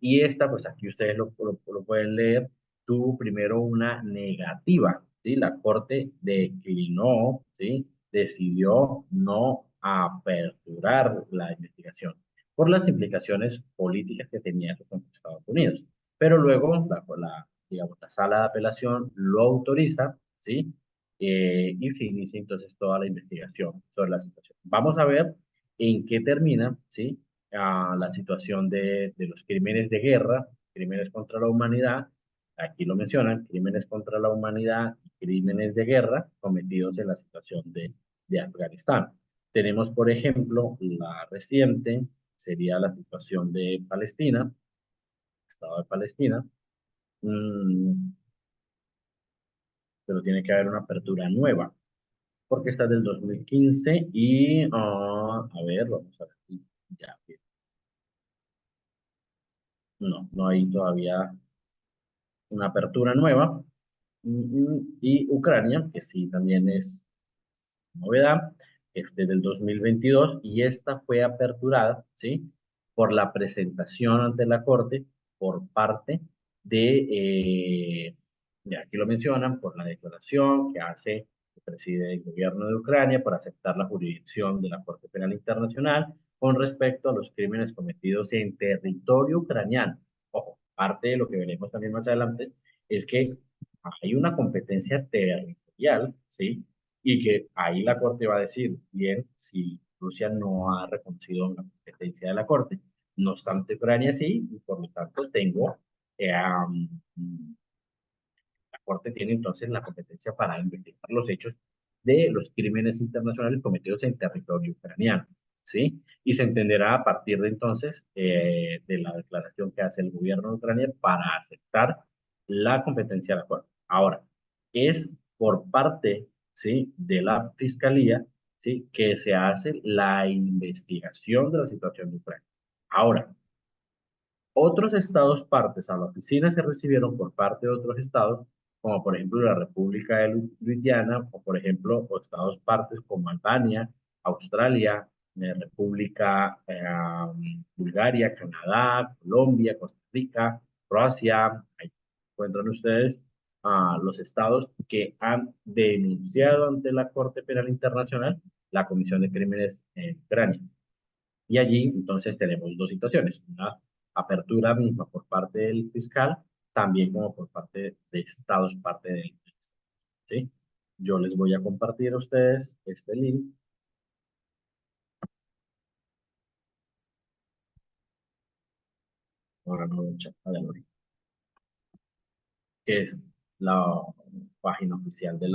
Y esta, pues aquí ustedes lo pueden leer, tuvo primero una negativa, ¿sí? La Corte declinó, ¿sí? Decidió no aperturar la investigación por las implicaciones políticas que tenía eso con Estados Unidos. Pero luego digamos, la sala de apelación lo autoriza, ¿sí? Y se inicia entonces toda la investigación sobre la situación. Vamos a ver en qué termina, ¿sí? La situación de los crímenes de guerra, crímenes contra la humanidad. Aquí lo mencionan, crímenes contra la humanidad y crímenes de guerra cometidos en la situación de Afganistán. Tenemos, por ejemplo, la reciente, sería la situación de Palestina, Estado de Palestina, pero tiene que haber una apertura nueva, porque está del 2015 y, a ver, vamos a ver, ya, no hay todavía una apertura nueva. Y Ucrania, que sí también es novedad, desde el 2022, y esta fue aperturada, ¿sí? Por la presentación ante la Corte por parte ya aquí lo mencionan, por la declaración que hace el presidente del gobierno de Ucrania por aceptar la jurisdicción de la Corte Penal Internacional con respecto a los crímenes cometidos en territorio ucraniano. Ojo, parte de lo que veremos también más adelante es que hay una competencia territorial, ¿sí? Y que ahí la Corte va a decir, bien, si Rusia no ha reconocido la competencia de la Corte, no obstante Ucrania sí, y por lo tanto tengo, la Corte tiene entonces la competencia para investigar los hechos de los crímenes internacionales cometidos en territorio ucraniano, ¿sí? Y se entenderá a partir de entonces de la declaración que hace el gobierno de Ucrania para aceptar la competencia de la Corte. Ahora, es por parte, ¿sí?, de la Fiscalía, ¿sí?, que se hace la investigación de la situación de Ucrania. Ahora, otros estados partes a la oficina se recibieron por parte de otros estados, como por ejemplo la República de Luisiana, o por ejemplo o estados partes como Albania, Australia, República Bulgaria, Canadá, Colombia, Costa Rica, Croacia. Ahí encuentran ustedes los estados que han denunciado ante la Corte Penal Internacional la Comisión de Crímenes en Ucrania. Y allí entonces tenemos dos situaciones, una apertura misma por parte del fiscal, también como por parte de estados, parte del ¿sí? Yo les voy a compartir a ustedes este link. Ahora no voy a echar adelante, que es la página oficial de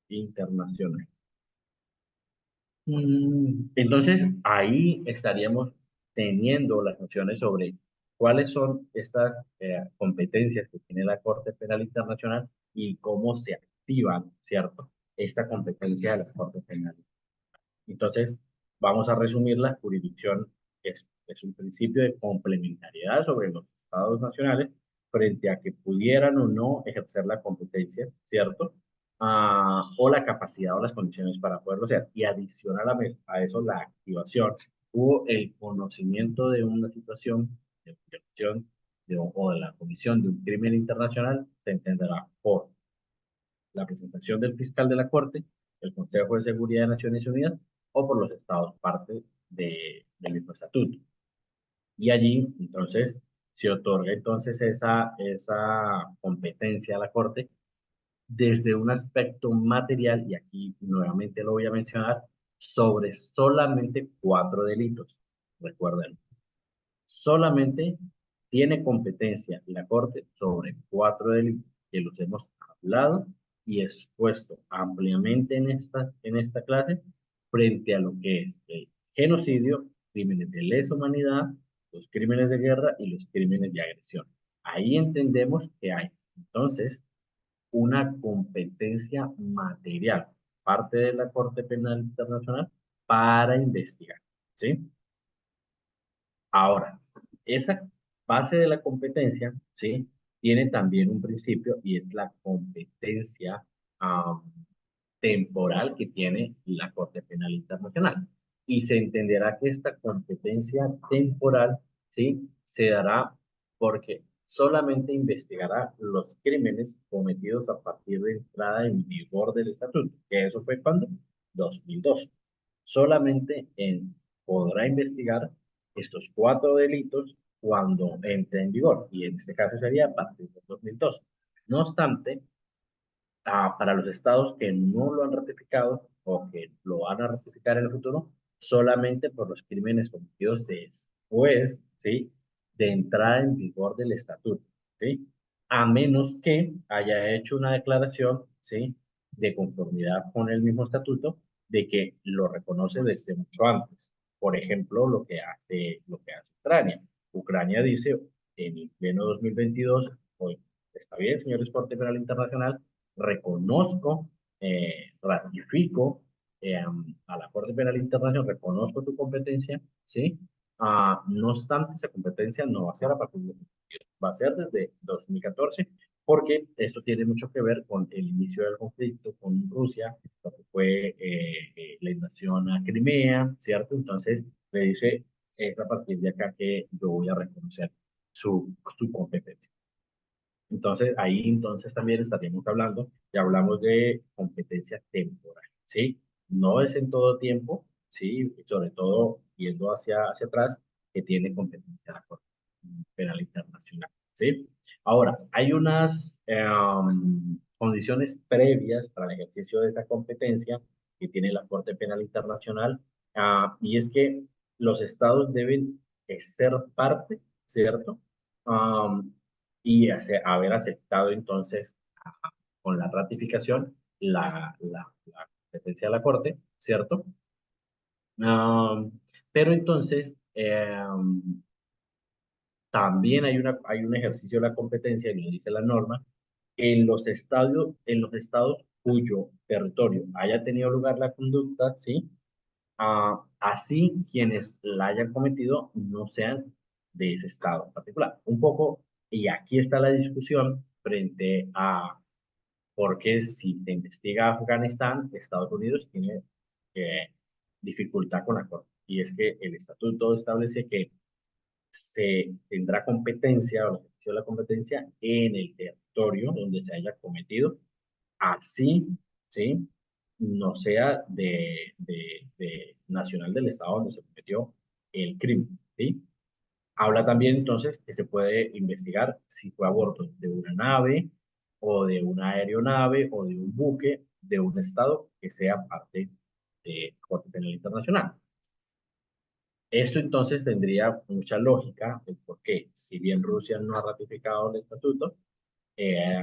internacional. Entonces, ahí estaríamos teniendo las nociones sobre cuáles son estas competencias que tiene la Corte Penal Internacional y cómo se activan, ¿cierto? Esta competencia de la Corte Penal. Entonces, vamos a resumir la jurisdicción, es un principio de complementariedad sobre los estados nacionales frente a que pudieran o no ejercer la competencia, ¿cierto? O la capacidad o las condiciones para poderlo hacer. Y adicional a eso, la activación o el conocimiento de una situación de violación o de la comisión de un crimen internacional se entenderá por la presentación del fiscal de la Corte, el Consejo de Seguridad de Naciones Unidas o por los estados parte del mismo estatuto. Y allí, entonces, se otorga entonces esa competencia a la Corte desde un aspecto material, y aquí nuevamente lo voy a mencionar, sobre solamente 4 delitos. Recuerden, solamente tiene competencia la Corte sobre 4 delitos que los hemos hablado y expuesto ampliamente en esta clase frente a lo que es el genocidio, crímenes de lesa humanidad, los crímenes de guerra y los crímenes de agresión. Ahí entendemos que hay entonces una competencia material, parte de la Corte Penal Internacional, para investigar, ¿sí? Ahora, esa base de la competencia, ¿sí?, tiene también un principio y es la competencia temporal que tiene la Corte Penal Internacional. Y se entenderá que esta competencia temporal, ¿sí?, se dará porque solamente investigará los crímenes cometidos a partir de entrada en vigor del estatuto, que eso fue cuando 2002. Solamente podrá investigar estos 4 delitos cuando entre en vigor, y en este caso sería a partir del 2002. No obstante, para los estados que no lo han ratificado o que lo van a ratificar en el futuro, solamente por los crímenes cometidos después, ¿sí?, de entrada en vigor del estatuto, ¿sí?, a menos que haya hecho una declaración, ¿sí?, de conformidad con el mismo estatuto, de que lo reconoce desde mucho antes. Por ejemplo, lo que hace Ucrania. Ucrania dice en pleno 2022, hoy está bien, señores Corte Penal Internacional, reconozco, ratifico a la Corte Penal Internacional, reconozco tu competencia, ¿sí? No obstante, esa competencia no va a ser a partir de va a ser desde 2014, porque esto tiene mucho que ver con el inicio del conflicto con Rusia, lo que fue la invasión a Crimea, ¿cierto? Entonces le dice, es a partir de acá que yo voy a reconocer su competencia. Entonces, ahí entonces también estaríamos hablando, ya hablamos de competencia temporal, ¿sí? No es en todo tiempo, ¿sí? Sobre todo yendo hacia atrás, que tiene competencia la Corte Penal Internacional, ¿sí? Ahora, hay unas condiciones previas para el ejercicio de esta competencia que tiene la Corte Penal Internacional, y es que los estados deben ser parte, ¿cierto? Um, y haber aceptado entonces con la ratificación la competencia de la Corte, ¿cierto? Um, pero entonces también hay un ejercicio de la competencia, y lo dice la norma, en los estados cuyo territorio haya tenido lugar la conducta, ¿sí? Así quienes la hayan cometido no sean de ese estado en particular. Un poco, y aquí está la discusión frente a por qué si se investiga Afganistán, Estados Unidos tiene dificultad con la Corte. Y es que el estatuto establece que se tendrá competencia o el ejercicio de la competencia en el territorio donde se haya cometido, así, ¿sí? No sea de nacional del estado donde se cometió el crimen, ¿sí? Habla también entonces que se puede investigar si fue a bordo de una nave o de una aeronave o de un buque de un estado que sea parte de Corte Penal Internacional. Esto entonces tendría mucha lógica, porque si bien Rusia no ha ratificado el estatuto, eh,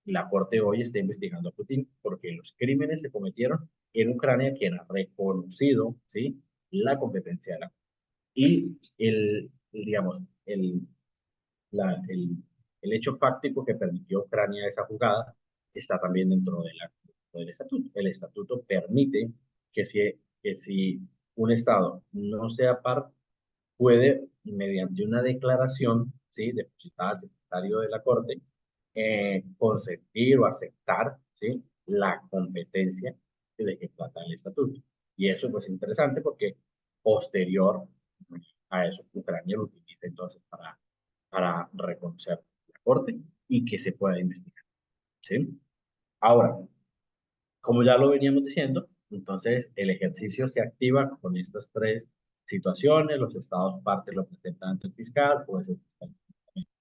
la Corte hoy está investigando a Putin porque los crímenes se cometieron en Ucrania, quien ha reconocido, ¿sí?, la competencia de la Corte. Y digamos, el hecho fáctico que permitió a Ucrania esa jugada está también dentro del estatuto. El estatuto permite que si un Estado no sea parte, puede, mediante una declaración, ¿sí?, depositada al secretario de la Corte, consentir o aceptar, ¿sí?, la competencia de que trata el estatuto. Y eso pues, es interesante porque posterior a eso, Ucrania lo utiliza entonces para reconocer la Corte y que se pueda investigar, ¿sí? Ahora, como ya lo veníamos diciendo, entonces el ejercicio se activa con estas tres situaciones: los estados partes lo presentan ante el fiscal, puede ser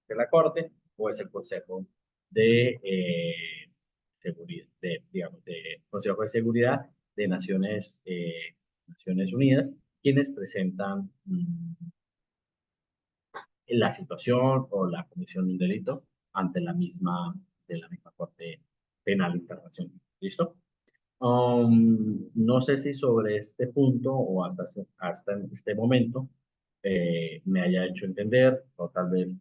de la Corte, puede ser el Consejo de Seguridad, digamos, de Consejo de Seguridad de Naciones Unidas, quienes presentan la situación o la comisión de un delito ante de la misma Corte Penal Internacional. ¿Listo? No sé si sobre este punto o hasta en este momento me haya hecho entender, o tal vez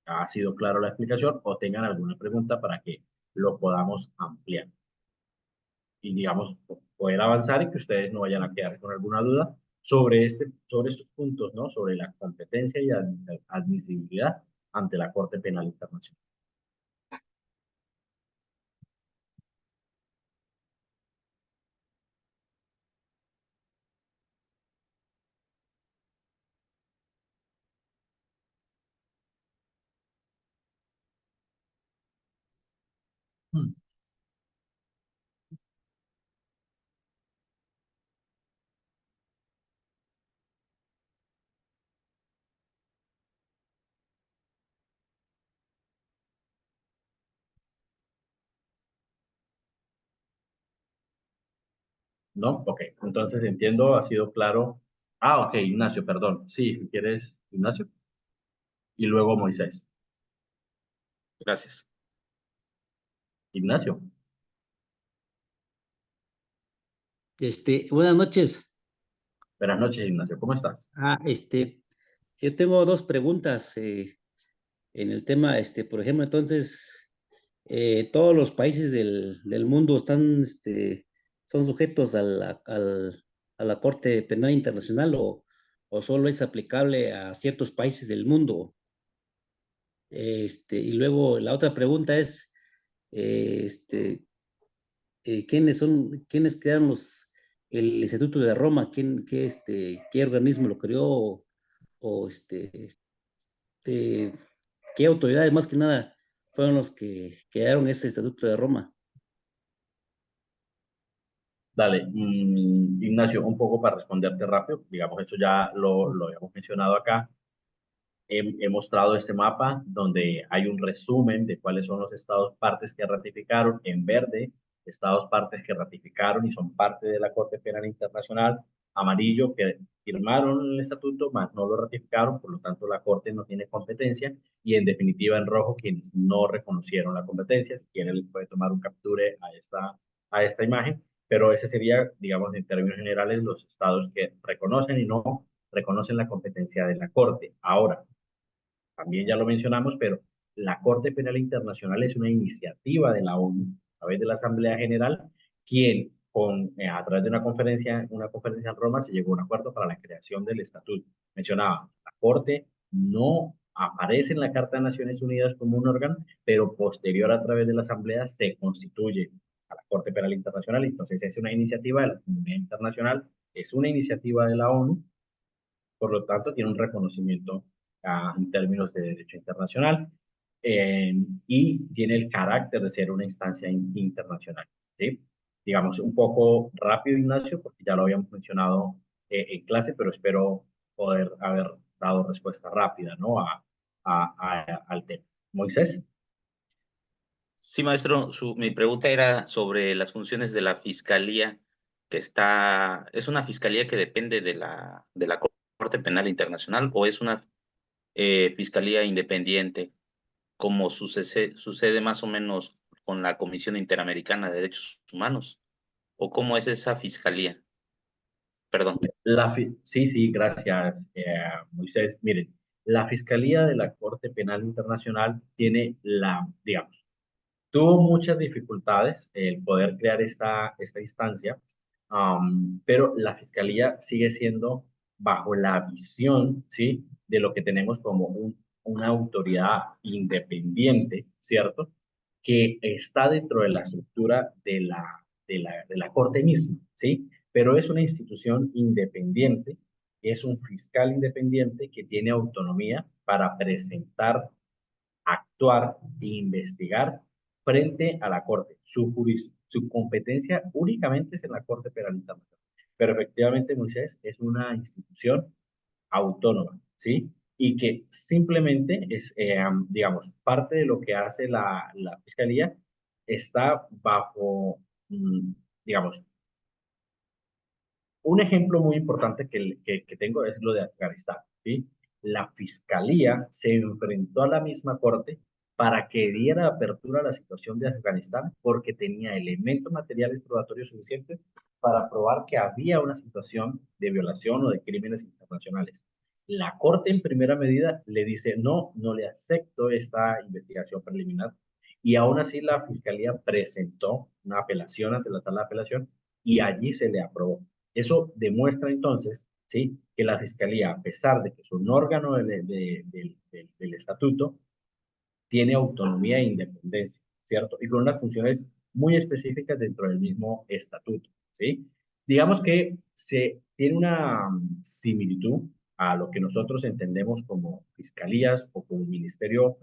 ha sido clara la explicación, o tengan alguna pregunta para que lo podamos ampliar y, digamos, poder avanzar y que ustedes no vayan a quedar con alguna duda sobre estos puntos, ¿no? Sobre la competencia y admisibilidad ante la Corte Penal Internacional. Hmm. ¿No? Ok, entonces entiendo, ha sido claro. Ah, ok, Ignacio, perdón. Sí, si quieres, Ignacio. Y luego Moisés. Gracias. Ignacio. Buenas noches. Buenas noches, Ignacio. ¿Cómo estás? Yo tengo dos preguntas en el tema, por ejemplo, entonces, todos los países del mundo son sujetos a la Corte Penal Internacional o solo es aplicable a ciertos países del mundo. Y luego la otra pregunta es, ¿quiénes crearon el Instituto de Roma? ¿Qué organismo lo creó? Eh, ¿Qué autoridades más que nada fueron los que crearon ese Estatuto de Roma? Dale, Ignacio, un poco para responderte rápido, digamos, eso ya lo habíamos mencionado acá. He mostrado este mapa donde hay un resumen de cuáles son los estados partes que ratificaron. En verde, estados partes que ratificaron y son parte de la Corte Penal Internacional. Amarillo, que firmaron el estatuto, mas no lo ratificaron, por lo tanto la Corte no tiene competencia. Y en definitiva, en rojo, quienes no reconocieron la competencia. Si quieren, les puede tomar un capture a esta imagen. Pero ese sería, digamos, en términos generales, los estados que reconocen y no reconocen la competencia de la Corte. Ahora, también ya lo mencionamos, pero la Corte Penal Internacional es una iniciativa de la ONU, a través de la Asamblea General, quien a través de una conferencia en Roma se llegó a un acuerdo para la creación del estatuto. Mencionaba, la Corte no aparece en la Carta de Naciones Unidas como un órgano, pero posterior a través de la Asamblea se constituye a la Corte Penal Internacional. Entonces es una iniciativa de la comunidad internacional, es una iniciativa de la ONU, por lo tanto tiene un reconocimiento en términos de derecho internacional, y tiene el carácter de ser una instancia internacional. ¿Sí? Digamos, un poco rápido, Ignacio, porque ya lo habíamos mencionado en clase, pero espero poder haber dado respuesta rápida, ¿no? Al tema. Moisés. Sí, maestro, mi pregunta era sobre las funciones de la fiscalía, ¿es una fiscalía que depende de la Corte Penal Internacional o es una fiscalía independiente, como sucede más o menos con la Comisión Interamericana de Derechos Humanos? ¿O cómo es esa fiscalía? Perdón. Sí, sí, gracias, Moisés. Miren, la Fiscalía de la Corte Penal Internacional tiene digamos, tuvo muchas dificultades el poder crear esta instancia, pero la Fiscalía sigue siendo bajo la visión, ¿sí?, de lo que tenemos como una autoridad independiente, ¿cierto?, que está dentro de la estructura de la Corte misma, ¿sí? Pero es una institución independiente, es un fiscal independiente que tiene autonomía para presentar, actuar e investigar frente a la Corte. Su competencia únicamente es en la Corte Penal Internacional. Pero efectivamente, Moisés, es una institución autónoma, ¿sí? Y que simplemente es, digamos, parte de lo que hace la Fiscalía está bajo, digamos, un ejemplo muy importante que tengo es lo de Afganistán, ¿sí? La Fiscalía se enfrentó a la misma Corte para que diera apertura a la situación de Afganistán porque tenía elementos materiales probatorios suficientes para probar que había una situación de violación o de crímenes internacionales. La Corte en primera medida le dice, no, no le acepto esta investigación preliminar, y aún así la Fiscalía presentó una apelación ante la sala de apelación y allí se le aprobó. Eso demuestra entonces, ¿sí?, que la Fiscalía, a pesar de que es un órgano del estatuto, tiene autonomía e independencia, ¿cierto? Y con unas funciones muy específicas dentro del mismo estatuto, ¿sí? Digamos que se tiene una similitud a lo que nosotros entendemos como fiscalías o como ministerio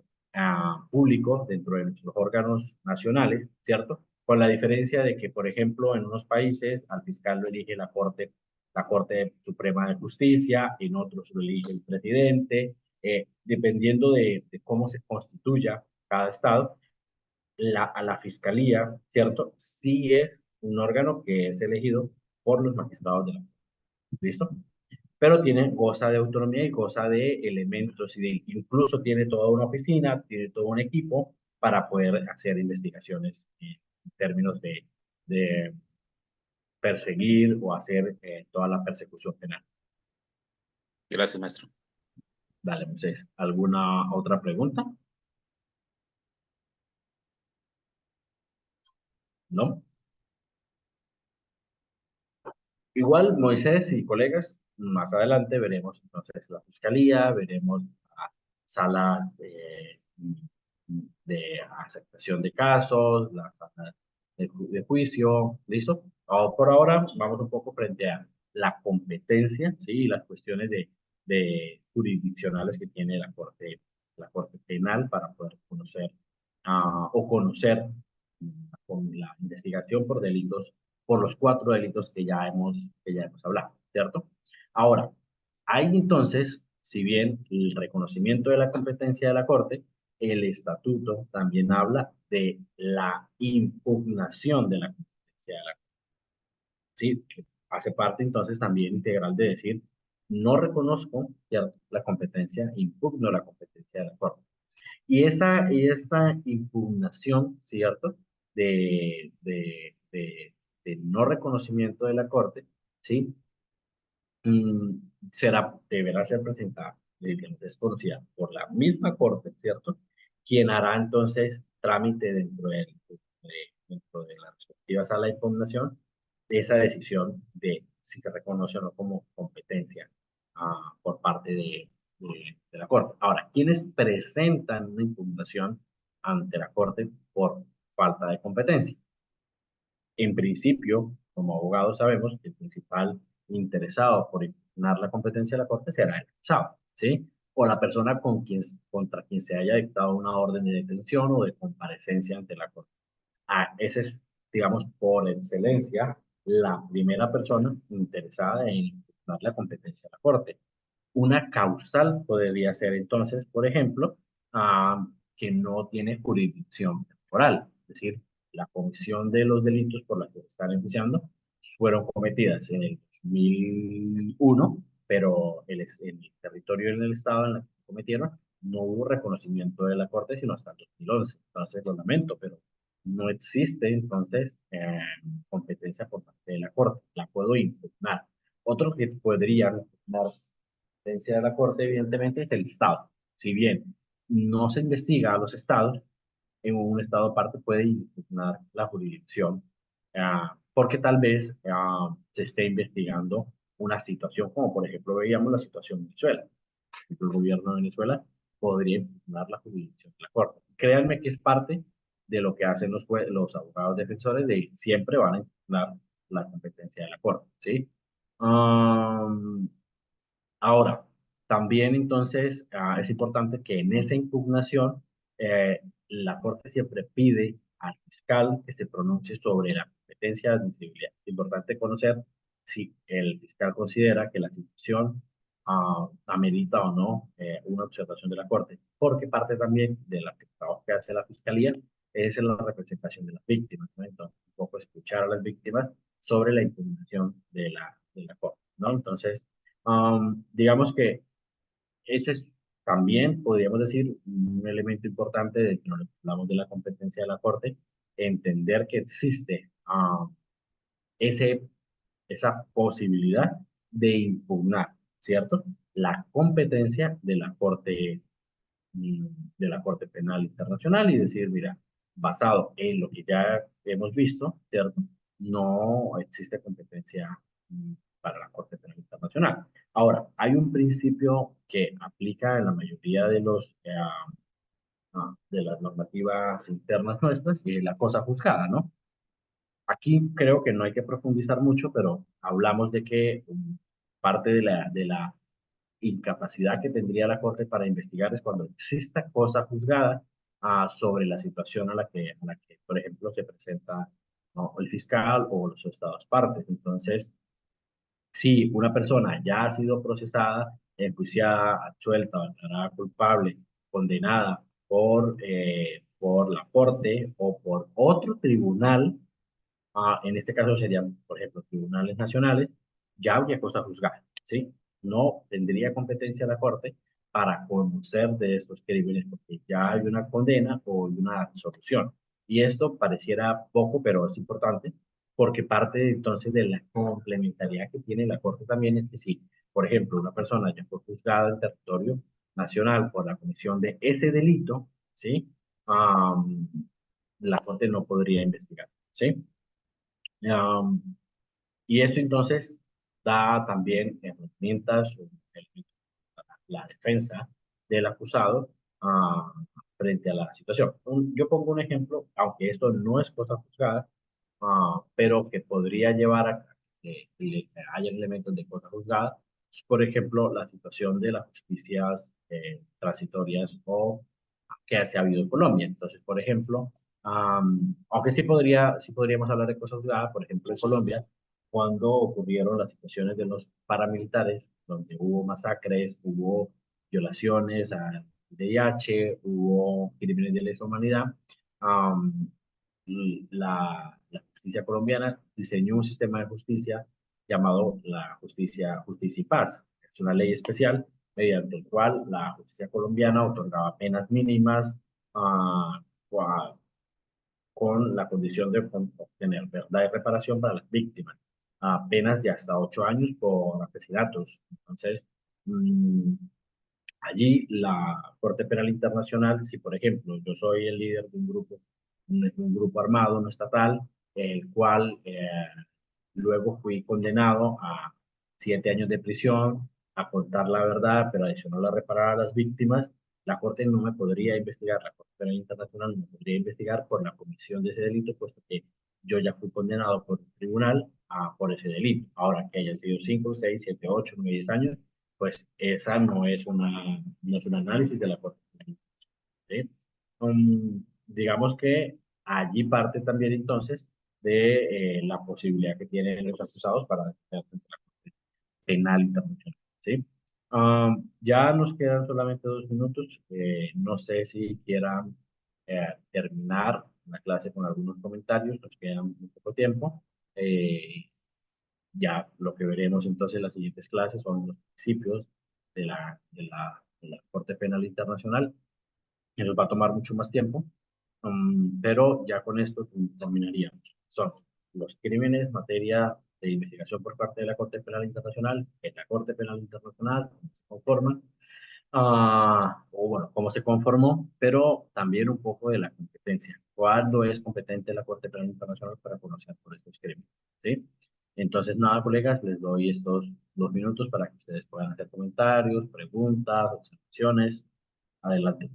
público dentro de nuestros órganos nacionales, ¿cierto? Con la diferencia de que, por ejemplo, en unos países al fiscal lo elige la Corte Suprema de Justicia, en otros lo elige el presidente, dependiendo de cómo se constituya cada estado. A la fiscalía, ¿cierto? Sí es un órgano que es elegido por los magistrados de la Corte. ¿Listo? Pero goza de autonomía y goza de elementos, y incluso tiene toda una oficina, tiene todo un equipo para poder hacer investigaciones en términos de perseguir o hacer toda la persecución penal. Gracias, maestro. Dale, Moisés. ¿Alguna otra pregunta? ¿No? Igual, Moisés y colegas, más adelante veremos entonces la fiscalía, veremos la sala de aceptación de casos, la sala de juicio, ¿listo? Por ahora vamos un poco frente a la competencia, ¿sí? Y las cuestiones de jurisdiccionales que tiene la corte penal para poder conocer o conocer con la investigación por delitos, por los 4 delitos que ya hemos hablado, ¿cierto? Ahora, hay entonces, si bien el reconocimiento de la competencia de la Corte, el estatuto también habla de la impugnación de la competencia de la Corte, ¿sí? Que hace parte entonces también integral de decir, no reconozco, ¿cierto?, la competencia, impugno la competencia de la Corte. Y esta impugnación, ¿cierto?, de no reconocimiento de la Corte, ¿sí?, deberá ser presentada, es conocida por la misma Corte, ¿cierto?, quien hará entonces trámite dentro de la respectiva sala de impugnación de esa decisión de si se reconoce o no como competencia por parte de la Corte. Ahora, ¿quiénes presentan una impugnación ante la Corte por falta de competencia? En principio, como abogados sabemos que el principal interesado por impugnar la competencia de la Corte será el acusado, ¿sí? O la persona contra quien se haya dictado una orden de detención o de comparecencia ante la Corte. Esa es, digamos, por excelencia, la primera persona interesada en impugnar la competencia de la Corte. Una causal podría ser entonces, por ejemplo, que no tiene jurisdicción temporal, es decir, la comisión de los delitos por los que se están enjuiciando fueron cometidas en el 2001, pero en el territorio en el estado en el que se cometieron no hubo reconocimiento de la Corte sino hasta el 2011. Entonces, lo lamento, pero no existe entonces competencia por parte de la Corte. La puedo impugnar. Otro que podría impugnar de la Corte, evidentemente, es el Estado. Si bien no se investiga a los estados, en un estado parte puede impugnar la jurisdicción, porque tal vez se esté investigando una situación, como por ejemplo veíamos la situación de Venezuela. El gobierno de Venezuela podría impugnar la jurisdicción de la Corte. Créanme que es parte de lo que hacen los abogados defensores, de siempre van a impugnar la competencia de la Corte, ¿sí? Ahora, también entonces es importante que en esa impugnación la Corte siempre pide al fiscal que se pronuncie sobre la competencia de admisibilidad. Es importante conocer si el fiscal considera que la situación amerita o no una observación de la Corte, porque parte también del trabajo que hace la Fiscalía es en la representación de las víctimas, ¿no? Entonces, un poco escuchar a las víctimas sobre la impugnación de la Corte, ¿no? Entonces, digamos que ese es también, podríamos decir, un elemento importante de que nos hablamos de la competencia de la Corte, entender que existe ese, esa posibilidad de impugnar, ¿cierto?, la competencia de la Corte Penal Internacional y decir, mira, basado en lo que ya hemos visto, ¿cierto?, no existe competencia para la Corte Penal Internacional. Ahora, hay un principio que aplica en la mayoría de las normativas internas nuestras, y es la cosa juzgada, ¿no? Aquí creo que no hay que profundizar mucho, pero hablamos de que parte de la incapacidad que tendría la Corte para investigar es cuando exista cosa juzgada sobre la situación a la que, por ejemplo, se presenta, ¿no?, el fiscal o los estados partes. Entonces, si una persona ya ha sido procesada, enjuiciada, absuelta, declarada culpable, condenada por la Corte o por otro tribunal, en este caso serían, por ejemplo, tribunales nacionales, ya habría cosa juzgada, ¿sí? No tendría competencia la Corte para conocer de estos crímenes porque ya hay una condena o una absolución. Y esto pareciera poco, pero es importante porque parte entonces de la complementariedad que tiene la Corte también es que si, por ejemplo, una persona ya fue juzgada en territorio nacional por la comisión de ese delito, ¿sí? La Corte no podría investigar, ¿sí? Y esto entonces da también herramientas para la defensa del acusado frente a la situación. Yo pongo un ejemplo, aunque esto no es cosa juzgada, pero que podría llevar a que haya elementos de cosa juzgada, por ejemplo, la situación de las justicias transitorias o que se ha habido en Colombia. Entonces, por ejemplo, aunque sí podríamos hablar de cosas juzgadas, por ejemplo, en Colombia, cuando ocurrieron las situaciones de los paramilitares, donde hubo masacres, hubo violaciones al VIH, hubo crímenes de lesa humanidad, um, la justicia colombiana diseñó un sistema de justicia llamado la Justicia y Paz. Es una ley especial mediante el cual la justicia colombiana otorgaba penas mínimas uh, con la condición de obtener verdad y reparación para las víctimas, penas de hasta 8 años por asesinatos. Entonces, allí la Corte Penal Internacional, si por ejemplo yo soy el líder de un grupo armado, no estatal, el cual luego fui condenado a 7 años de prisión, a contar la verdad, pero adicional a reparar a las víctimas, la Corte no me podría investigar, la Corte Penal Internacional no me podría investigar por la comisión de ese delito, puesto que yo ya fui condenado por el tribunal por ese delito. Ahora, que hayan sido 5, 6, 7, 8, 9, 10 años, pues esa no es un análisis de la Corte. ¿Sí? Digamos que allí parte también entonces de la posibilidad que tienen los acusados para defender ante la Corte Penal Internacional. ¿Sí? Ya nos quedan solamente 2 minutos. No sé si quieran terminar la clase con algunos comentarios. Nos queda muy poco tiempo. Ya lo que veremos entonces en las siguientes clases son los principios de la Corte Penal Internacional, que nos va a tomar mucho más tiempo, pero ya con esto terminaríamos. Son los crímenes, materia de investigación por parte de la Corte Penal Internacional, que la Corte Penal Internacional se conforma, o bueno, cómo se conformó, pero también un poco de la competencia. ¿Cuándo es competente la Corte Penal Internacional para conocer por estos crímenes? ¿Sí? Entonces, nada, colegas, les doy estos 2 minutos para que ustedes puedan hacer comentarios, preguntas, observaciones. Adelante.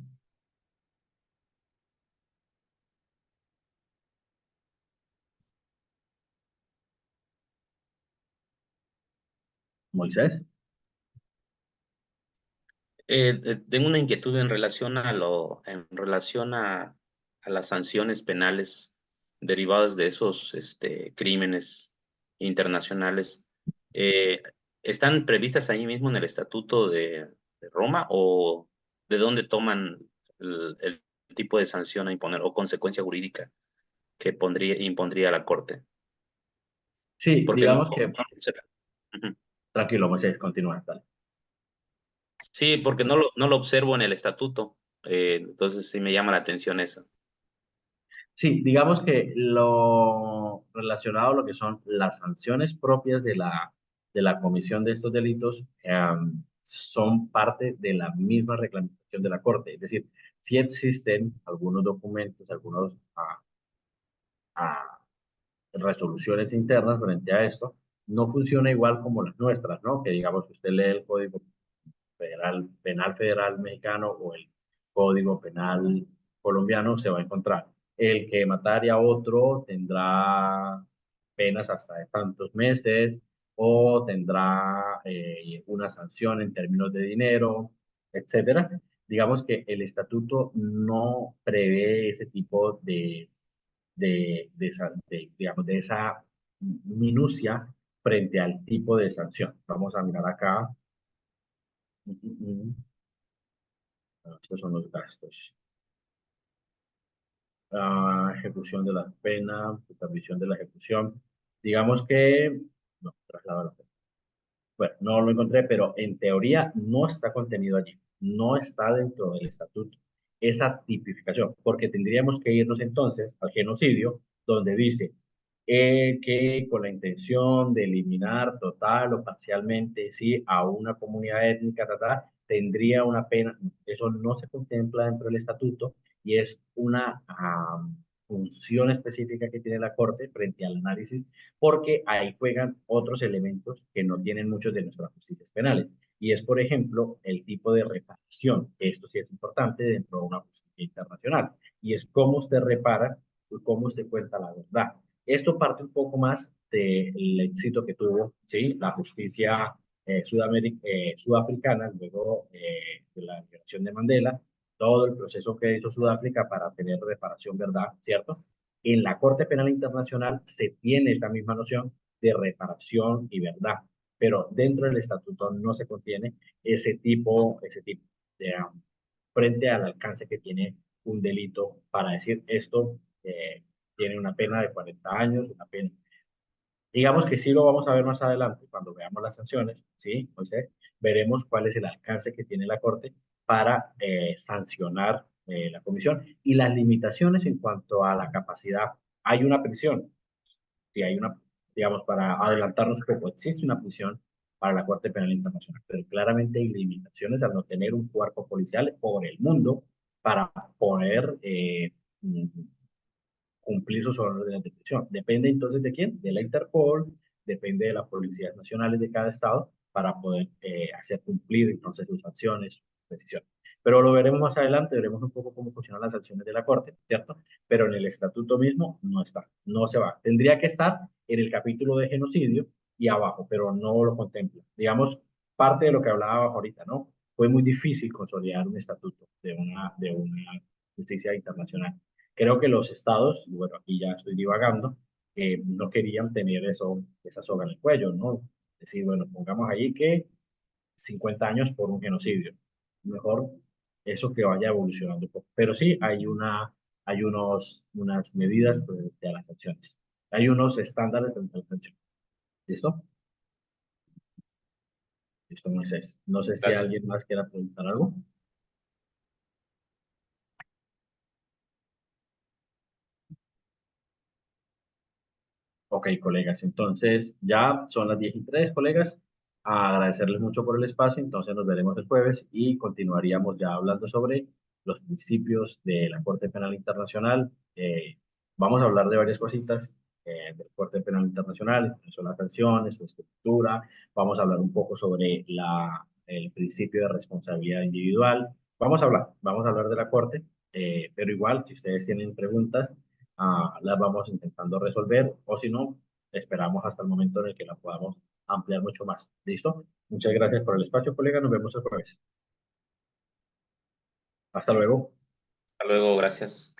Moisés. Tengo una inquietud en relación a las sanciones penales derivadas de esos crímenes internacionales. ¿Están previstas ahí mismo en el Estatuto de Roma o de dónde toman el tipo de sanción a imponer o consecuencia jurídica que impondría la Corte? Sí, Porque no. digamos que, Ujú. tranquilo, Moisés, continúa, dale. Sí, porque no lo observo en el Estatuto. Entonces sí me llama la atención eso. Sí, digamos que lo relacionado a lo que son las sanciones propias de la comisión de estos delitos son parte de la misma reglamentación de la Corte. Es decir, sí existen algunos documentos, algunos resoluciones internas frente a esto. No funciona igual como las nuestras, ¿no? Que digamos que usted lee el Código Penal Federal Mexicano o el Código Penal Colombiano, se va a encontrar. El que matare a otro tendrá penas hasta de tantos meses o tendrá una sanción en términos de dinero, etcétera. Digamos que el estatuto no prevé ese tipo digamos, de esa minucia frente al tipo de sanción. Vamos a mirar acá. Estos son los gastos. Ejecución de la pena, supervisión de la ejecución. Digamos que, no, traslado la pena. Bueno, no lo encontré, pero en teoría no está contenido allí. No está dentro del estatuto esa tipificación, porque tendríamos que irnos entonces al genocidio, donde dice que con la intención de eliminar total o parcialmente, sí, a una comunidad étnica, tendría una pena. Eso no se contempla dentro del estatuto y es una función específica que tiene la Corte frente al análisis, porque ahí juegan otros elementos que no tienen muchos de nuestras justicias penales. y es, por ejemplo, el tipo de reparación, que esto sí es importante dentro de una justicia internacional, y es cómo usted repara, cómo usted cuenta la verdad. Esto parte un poco más del éxito que tuvo, ¿sí?, la justicia sudafricana, luego de la liberación de Mandela, todo el proceso que hizo Sudáfrica para tener reparación, ¿verdad? ¿Cierto? En la Corte Penal Internacional se tiene esta misma noción de reparación y verdad, pero dentro del estatuto no se contiene ese tipo de, frente al alcance que tiene un delito para decir esto tiene una pena de 40 años, una pena. Digamos que sí lo vamos a ver más adelante cuando veamos las sanciones, ¿sí? Entonces, veremos cuál es el alcance que tiene la Corte para sancionar la comisión y las limitaciones en cuanto a la capacidad. Hay una prisión, si hay una, digamos, para adelantarnos un poco, existe una prisión para la Corte Penal Internacional, pero claramente hay limitaciones al no tener un cuerpo policial por el mundo para poder cumplir sus órdenes de prisión. Depende entonces de quién, de la Interpol, depende de las policías nacionales de cada estado para poder hacer cumplir entonces sus acciones, sus decisiones. Pero lo veremos más adelante, veremos un poco cómo funcionan las acciones de la Corte, ¿cierto? Pero en el estatuto mismo no está, no se va. Tendría que estar en el capítulo de genocidio y abajo, pero no lo contempla. Digamos, parte de lo que hablaba ahorita, ¿no? Fue muy difícil consolidar un estatuto de una justicia internacional. Creo que los estados, y bueno, aquí ya estoy divagando, no querían tener eso, esa soga en el cuello, ¿no? Es decir, bueno, pongamos ahí que 50 años por un genocidio. Mejor eso que vaya evolucionando un poco. Pero sí hay unas medidas pues, de las sanciones. Hay unos estándares de las sanciones. ¿Listo? Listo, Moisés. No sé si Gracias. alguien más quiera preguntar algo. Ok, colegas, entonces ya son las 10:03, colegas. Agradecerles mucho por el espacio, entonces nos veremos el jueves y continuaríamos ya hablando sobre los principios de la Corte Penal Internacional. Vamos a hablar de varias cositas de la Corte Penal Internacional, son las sanciones, su estructura. Vamos a hablar un poco sobre el principio de responsabilidad individual. Vamos a hablar de la Corte, pero igual, si ustedes tienen preguntas, las vamos intentando resolver o si no, esperamos hasta el momento en el que la podamos ampliar mucho más. ¿Listo? Muchas gracias por el espacio, colega. Nos vemos el jueves. Hasta luego. Hasta luego, gracias.